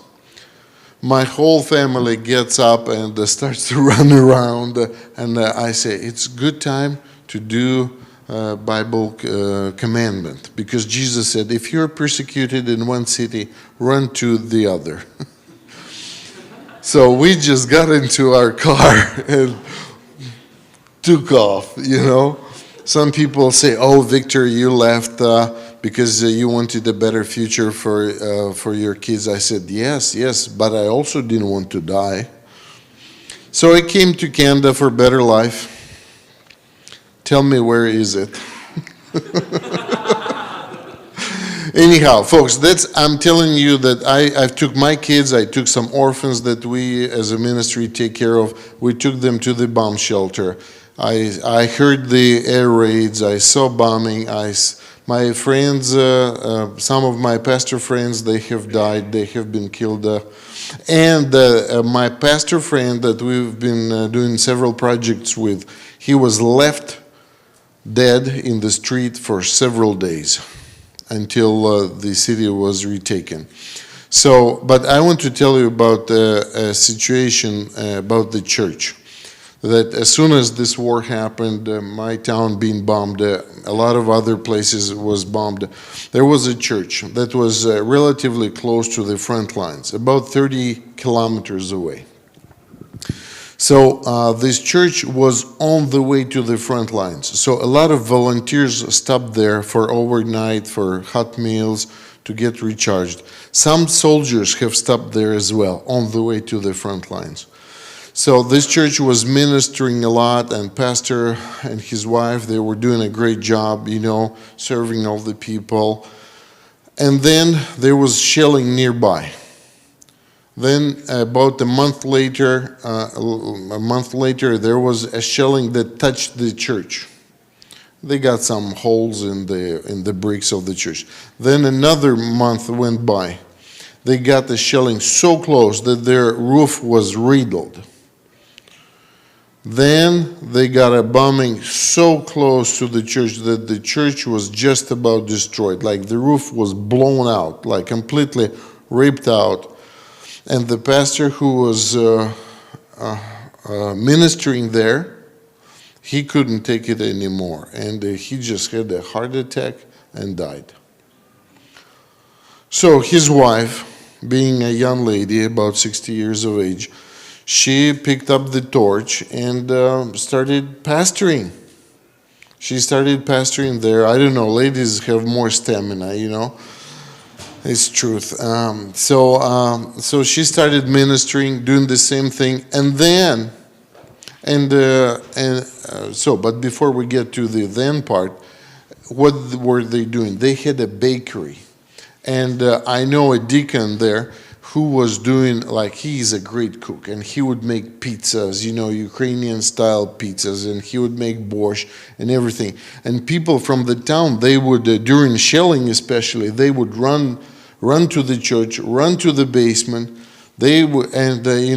My whole family gets up and starts to run around, and I say, it's good time to do Bible commandment, because Jesus said, if you're persecuted in one city, run to the other. So we just got into our car and took off, Some people say, oh, Victor, you left because you wanted a better future for your kids. I said, yes, but I also didn't want to die. So I came to Canada for better life. Tell me, where is it? Anyhow, folks, I'm telling you that I took my kids, I took some orphans that we as a ministry take care of. We took them to the bomb shelter. I heard the air raids, I saw bombing. My friends, some of my pastor friends, they have died, they have been killed. And my pastor friend that we've been doing several projects with, he was left dead in the street for several days until the city was retaken. So, but I want to tell you about a situation about the church. That as soon as this war happened, my town being bombed, a lot of other places was bombed. There was a church that was relatively close to the front lines, about 30 kilometers away. So this church was on the way to the front lines. So a lot of volunteers stopped there for overnight, for hot meals, to get recharged. Some soldiers have stopped there as well, on the way to the front lines. So this church was ministering a lot, and pastor and his wife, they were doing a great job, serving all the people. And then there was shelling nearby. Then about a month later, there was a shelling that touched the church. They got some holes in the bricks of the church. Then another month went by. They got the shelling so close that their roof was riddled. Then they got a bombing so close to the church that the church was just about destroyed. Like the roof was blown out, like completely ripped out. And the pastor who was ministering there, he couldn't take it anymore. And he just had a heart attack and died. So his wife, being a young lady, about 60 years of age, she picked up the torch and started pastoring. She started pastoring there. I don't know, ladies have more stamina, It's truth. So she started ministering, doing the same thing, but before we get to the then part, what were they doing? They had a bakery, and I know a deacon there who was doing, he's a great cook, and he would make pizzas, Ukrainian-style pizzas, and he would make borscht and everything. And people from the town, they would, during shelling especially, they would run to the church, run to the basement. They would, they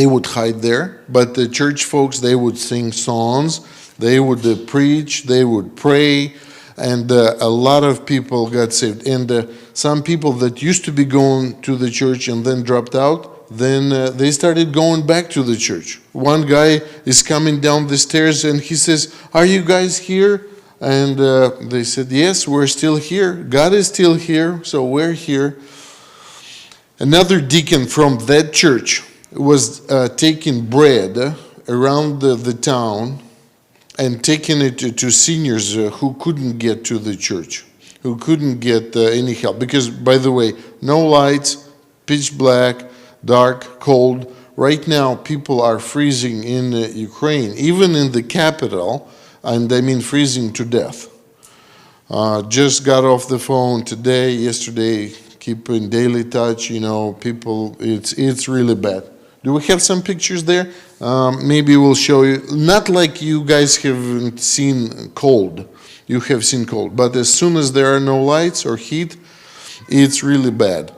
would hide there. But the church folks, they would sing songs, they would preach, they would pray, and a lot of people got saved. And some people that used to be going to the church and then dropped out, then they started going back to the church. One guy is coming down the stairs and he says, "Are you guys here?" And they said, "Yes, we're still here. God is still here, so we're here." Another deacon from that church was taking bread around the town and taking it to seniors who couldn't get to the church, who couldn't get any help. Because, by the way, no lights, pitch black, dark, cold. Right now, people are freezing in Ukraine, even in the capital, and I mean freezing to death. Just got off the phone yesterday, keep in daily touch, people, it's really bad. Do we have some pictures there? Maybe we'll show you. Not like you guys haven't seen cold. You have seen cold. But as soon as there are no lights or heat, it's really bad.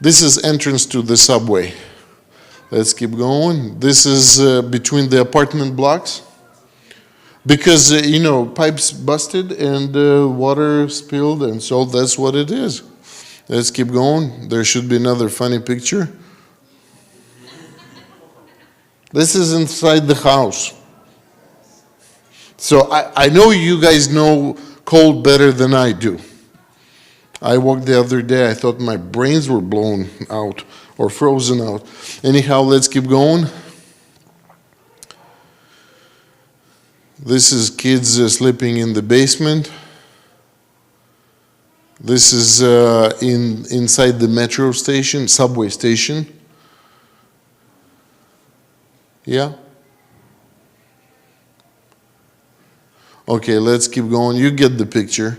This is entrance to the subway. Let's keep going. This is between the apartment blocks. Because, pipes busted and water spilled, and so that's what it is. Let's keep going. There should be another funny picture. This is inside the house. So I know you guys know cold better than I do. I walked the other day, I thought my brains were blown out or frozen out. Anyhow, let's keep going. This is kids sleeping in the basement. This is inside the metro station, subway station. Yeah? Okay, let's keep going. You get the picture.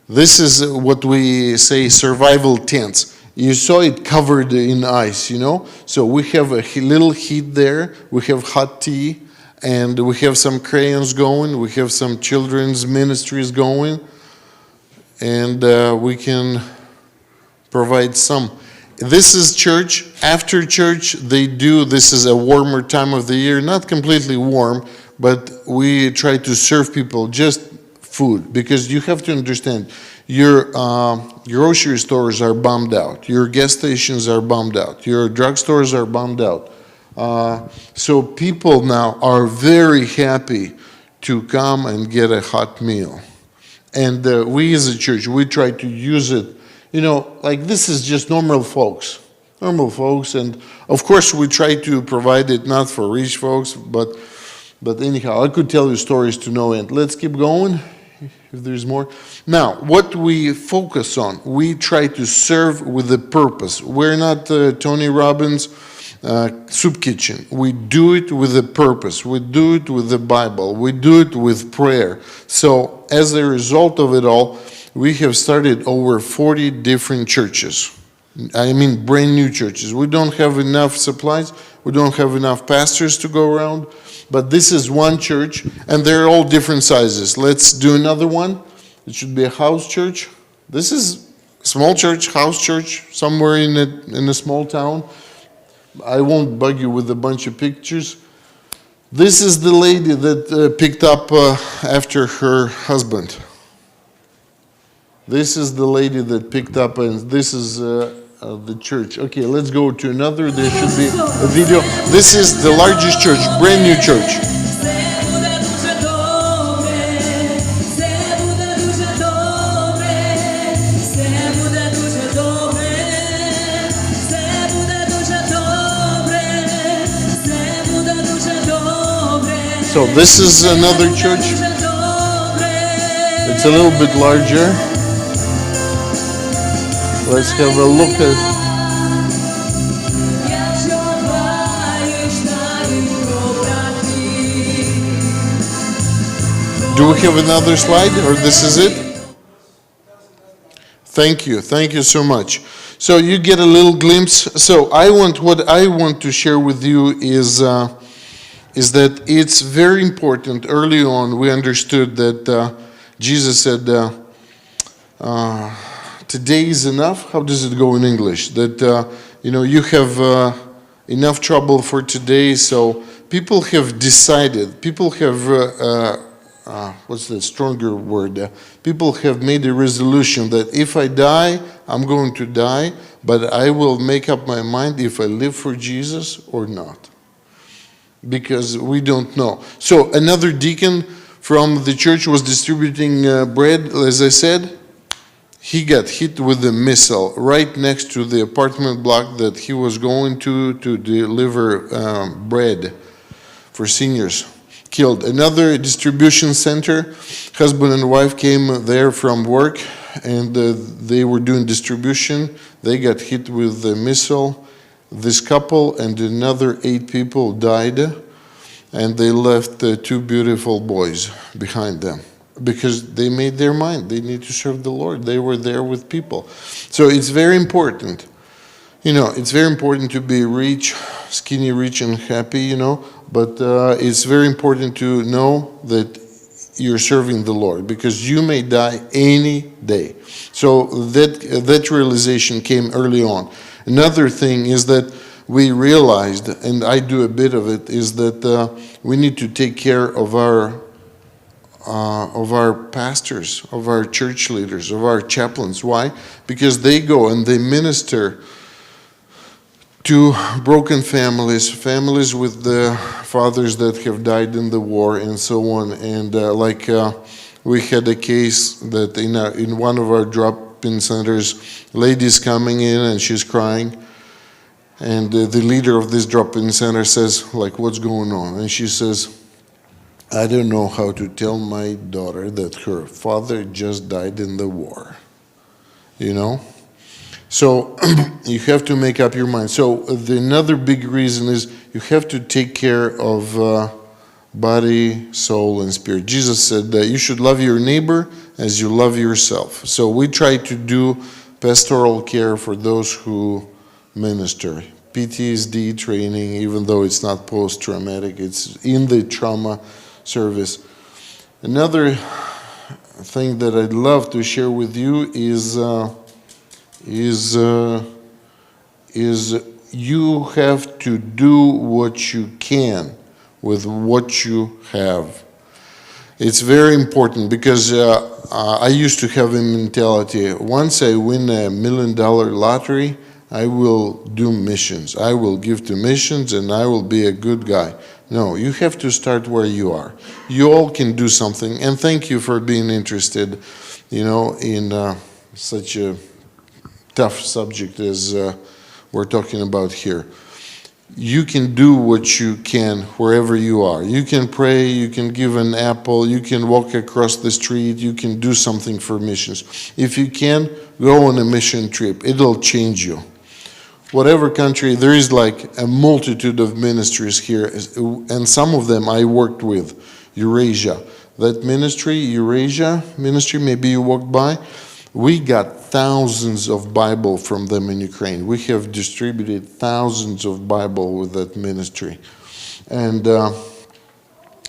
This is what we say survival tents. You saw it covered in ice, So we have a little heat there. We have hot tea. And we have some crayons going. We have some children's ministries going. And we can provide some. This is church. After church, this is a warmer time of the year. Not completely warm, but we try to serve people just food. Because you have to understand, your grocery stores are bombed out. Your gas stations are bombed out. Your drugstores are bombed out. So people now are very happy to come and get a hot meal. And we as a church, we try to use it, like this is just normal folks. Normal folks. And of course we try to provide it not for rich folks, but anyhow, I could tell you stories to no end. Let's keep going if there's more. Now, what we focus on, we try to serve with a purpose. We're not Tony Robbins' soup kitchen. We do it with a purpose. We do it with the Bible. We do it with prayer. So as a result of it all, we have started over 40 different churches. I mean brand new churches. We don't have enough supplies. We don't have enough pastors to go around. But this is one church, and they're all different sizes. Let's do another one. It should be a house church. This is a small church, house church, somewhere in a small town. I won't bug you with a bunch of pictures. This is the lady that picked up after her husband. This is the lady that picked up, and this is the church. Okay, let's go to another. There should be a video. This is the largest church, brand new church. So this is another church. It's a little bit larger. Let's have a look at. Do we have another slide, or this is it? Thank you so much. So you get a little glimpse. So what I want to share with you is that it's very important. Early on, we understood that Jesus said, today is enough. How does it go in English? That, you have enough trouble for today. So people have decided, people have, what's the stronger word? People have made a resolution that if I die, I'm going to die, but I will make up my mind if I live for Jesus or not. Because we don't know. So another deacon from the church was distributing bread, as I said. He got hit with a missile right next to the apartment block that he was going to deliver bread for seniors. Killed. Another distribution center, husband and wife came there from work, and they were doing distribution. They got hit with a missile. This couple and another 8 people died, and they left 2 beautiful boys behind them. because they made their mind. They need to serve the Lord. They were there with people. So it's very important. It's very important to be rich, skinny, rich, and happy, but it's very important to know that you're serving the Lord, because you may die any day. So that realization came early on. Another thing is that we realized, and I do a bit of it, is that we need to take care of our pastors, of our church leaders, of our chaplains. Why? Because they go and they minister to broken families with the fathers that have died in the war and so on. And we had a case that in one of our drop-in centers, lady's coming in and she's crying. And the leader of this drop-in center says, what's going on? And she says, I don't know how to tell my daughter that her father just died in the war. So you have to make up your mind. So another big reason is you have to take care of body, soul, and spirit. Jesus said that you should love your neighbor as you love yourself. So we try to do pastoral care for those who minister. PTSD training, even though it's not post-traumatic, it's in the trauma service. Another thing that I'd love to share with you is you have to do what you can with what you have. It's very important, because I used to have a mentality, once I win $1 million lottery, I will do missions. I will give to missions and I will be a good guy. No, you have to start where you are. You all can do something, and thank you for being interested, in such a tough subject as we're talking about here. You can do what you can wherever you are. You can pray, you can give an apple, you can walk across the street, you can do something for missions. If you can, go on a mission trip. It'll change you. Whatever country, there is a multitude of ministries here, and some of them I worked with. Eurasia. That ministry, Eurasia ministry, maybe you walked by, we got thousands of Bible from them in Ukraine. We have distributed thousands of Bible with that ministry. And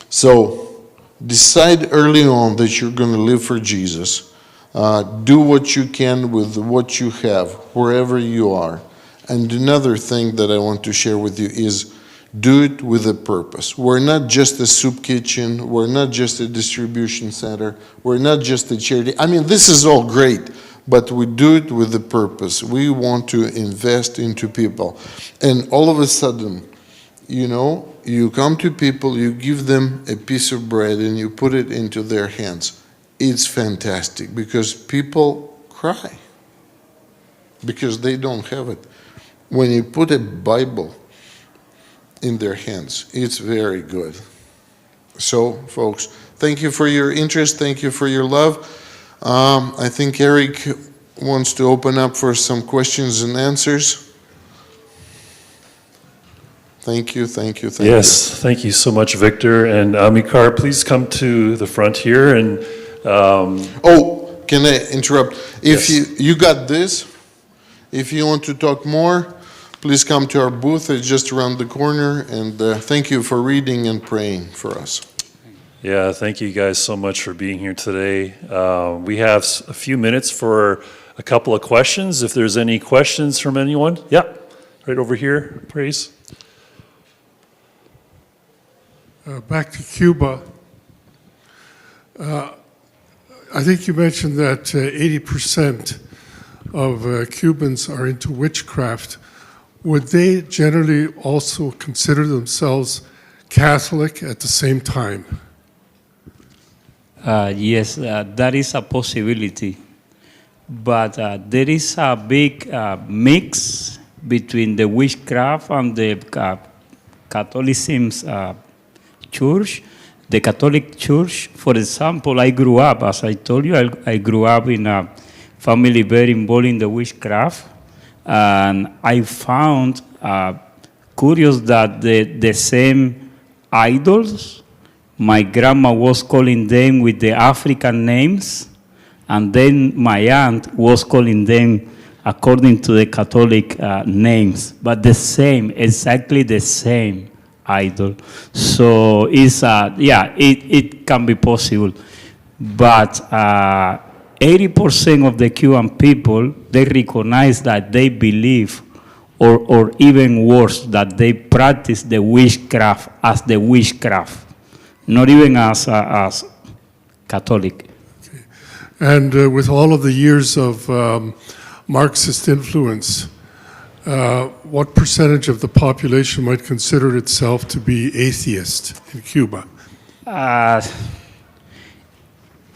so decide early on that you're going to live for Jesus. Do what you can with what you have, wherever you are. And another thing that I want to share with you is do it with a purpose. We're not just a soup kitchen. We're not just a distribution center. We're not just a charity. I mean, this is all great, but we do it with a purpose. We want to invest into people. And all of a sudden, you come to people, you give them a piece of bread and you put it into their hands. It's fantastic, because people cry because they don't have it. When you put a Bible in their hands, it's very good. So, folks, thank you for your interest. Thank you for your love. I think Eric wants to open up for some questions and answers. Thank you. Yes, thank you so much, Victor. And Amikar, please come to the front here. And can I interrupt? If you got this, if you want to talk more, please come to our booth. It's just around the corner. And thank you for reading and praying for us. Yeah, thank you guys so much for being here today. We have a few minutes for a couple of questions. If there's any questions from anyone. Yeah, right over here, praise. Back to Cuba. I think you mentioned that 80% of Cubans are into witchcraft. Would they generally also consider themselves Catholic at the same time? Yes, that is a possibility. But there is a big mix between the witchcraft and the Catholicism church. The Catholic Church, for example, I grew up, as I told you, I grew up in a family very involved in the witchcraft. And I found curious that the same idols my grandma was calling them with the African names, and then my aunt was calling them according to the Catholic names, but the same, exactly the same idol. So it's, it can be possible. But 80% of the Cuban people, they recognize that they believe, or even worse, that they practice the witchcraft as the witchcraft, not even as Catholic. And with all of the years of Marxist influence, what percentage of the population might consider itself to be atheist in Cuba?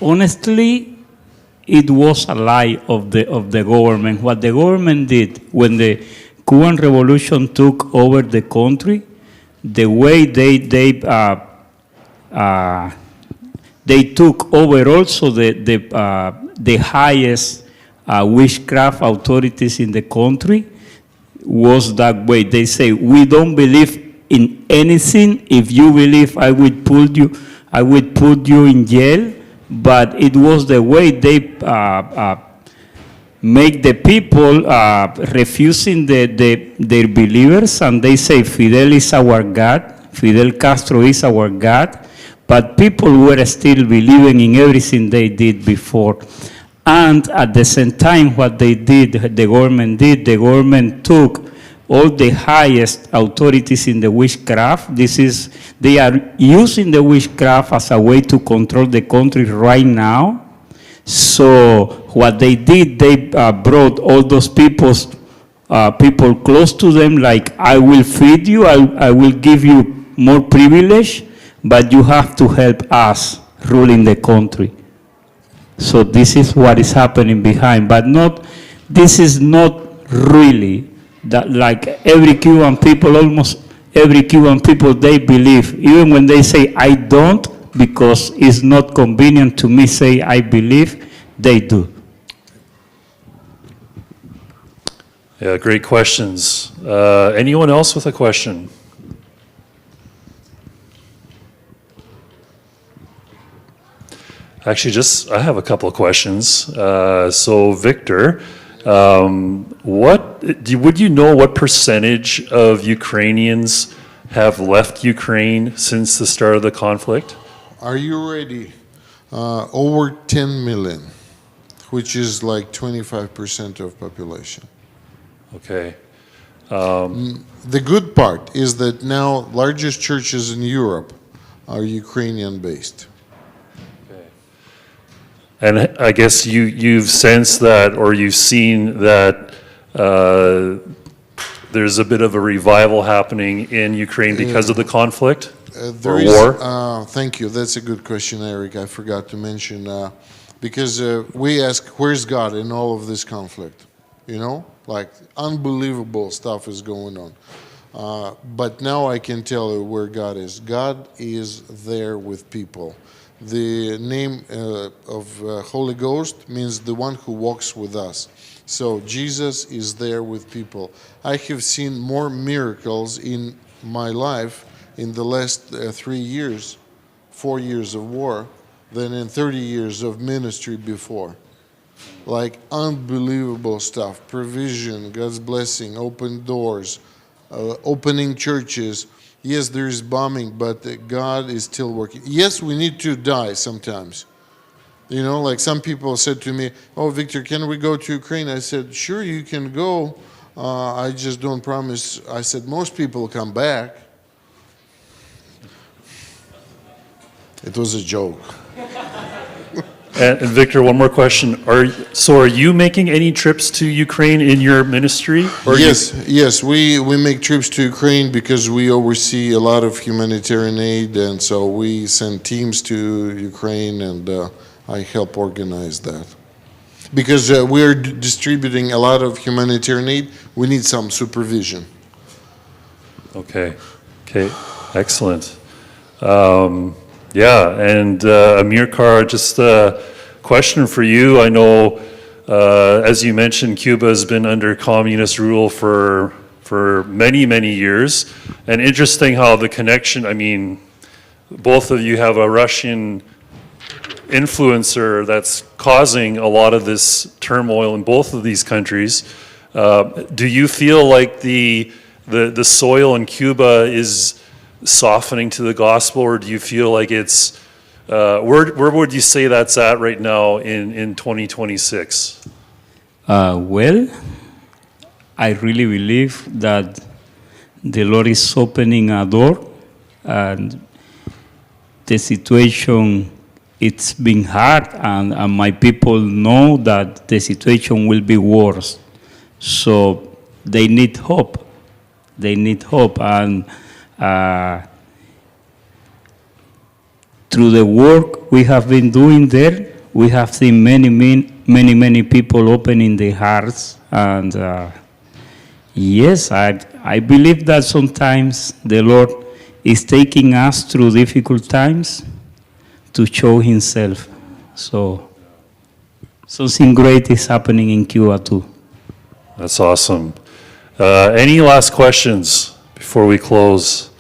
Honestly, it was a lie of the government. What the government did when the Cuban Revolution took over the country, the way they took over also the highest witchcraft authorities in the country was that way. They say, we don't believe in anything. If you believe, I would put you in jail. But it was the way they make the people refusing their believers, and they say Fidel is our God, Fidel Castro is our God, but people were still believing in everything they did before. And at the same time, what they did, the government took all the highest authorities in the witchcraft. They are using the witchcraft as a way to control the country right now. So what they did, they brought all those people close to them, like, I will feed you, I will give you more privilege, but you have to help us ruling the country. So this is what is happening behind, but this is not really that, like every Cuban people, almost every Cuban people, they believe, even when they say I don't, because it's not convenient to me say I believe, they do. Yeah, great questions. Anyone else with a question? Actually, I have a couple of questions. So, Victor, would you know what percentage of Ukrainians have left Ukraine since the start of the conflict? Are you ready? Over 10 million, which is like 25% of population. Okay. The good part is that now largest churches in Europe are Ukrainian-based. Okay. And I guess you've sensed that, or you've seen that there's a bit of a revival happening in Ukraine because of the conflict or war? Thank you. That's a good question, Eric. I forgot to mention, because we ask, where's God in all of this conflict? You know, like unbelievable stuff is going on. But now I can tell you where God is. God is there with people. The name of Holy Ghost means the one who walks with us. So Jesus is there with people. I have seen more miracles in my life in the last 3 years, 4 years of war, than in 30 years of ministry before. Like unbelievable stuff, provision, God's blessing, open doors, opening churches. Yes, there is bombing, but God is still working. Yes, we need to die sometimes. You know, like some people said to me, oh, Victor, can we go to Ukraine? I said, sure, you can go. I just don't promise. I said, most people come back. It was a joke. And Victor, one more question. Are you making any trips to Ukraine in your ministry? Yes, we make trips to Ukraine because we oversee a lot of humanitarian aid, and so we send teams to Ukraine, and I help organize that. Because we're distributing a lot of humanitarian aid, we need some supervision. Okay, excellent. Yeah, and Amir Kar, just a question for you. I know, as you mentioned, Cuba has been under communist rule for many, many years. And interesting how the connection, I mean, both of you have a Russian influencer that's causing a lot of this turmoil in both of these countries. Do you feel like the soil in Cuba is softening to the gospel, or do you feel like it's where would you say that's at right now in 2026? Well, I really believe that the Lord is opening a door, and the situation, it's been hard, and my people know that the situation will be worse. So they need hope. They need hope, and through the work we have been doing there, we have seen many people opening their hearts, and yes, I believe that sometimes the Lord is taking us through difficult times to show Himself. So something great is happening in Cuba too. That's awesome. Any last questions before we close?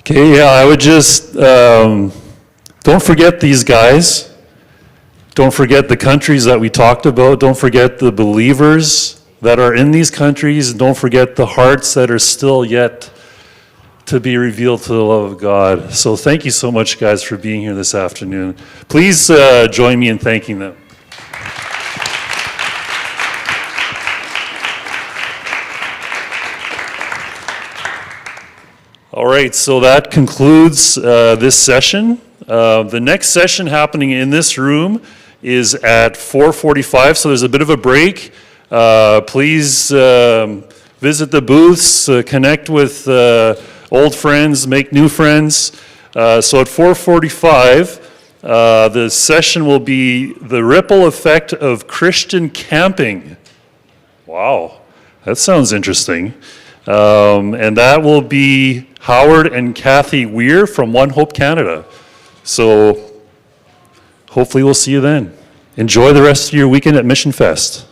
Okay, yeah, I would just, don't forget these guys. Don't forget the countries that we talked about. Don't forget the believers that are in these countries. Don't forget the hearts that are still yet to be revealed to the love of God. So thank you so much, guys, for being here this afternoon. Please join me in thanking them. All right, so that concludes this session. The next session happening in this room is at 4:45, so there's a bit of a break. Please visit the booths, connect with old friends, make new friends. So at 4:45, the session will be the ripple effect of Christian camping. Wow, that sounds interesting. And that will be Howard and Kathy Weir from One Hope Canada. So hopefully we'll see you then. Enjoy the rest of your weekend at Mission Fest.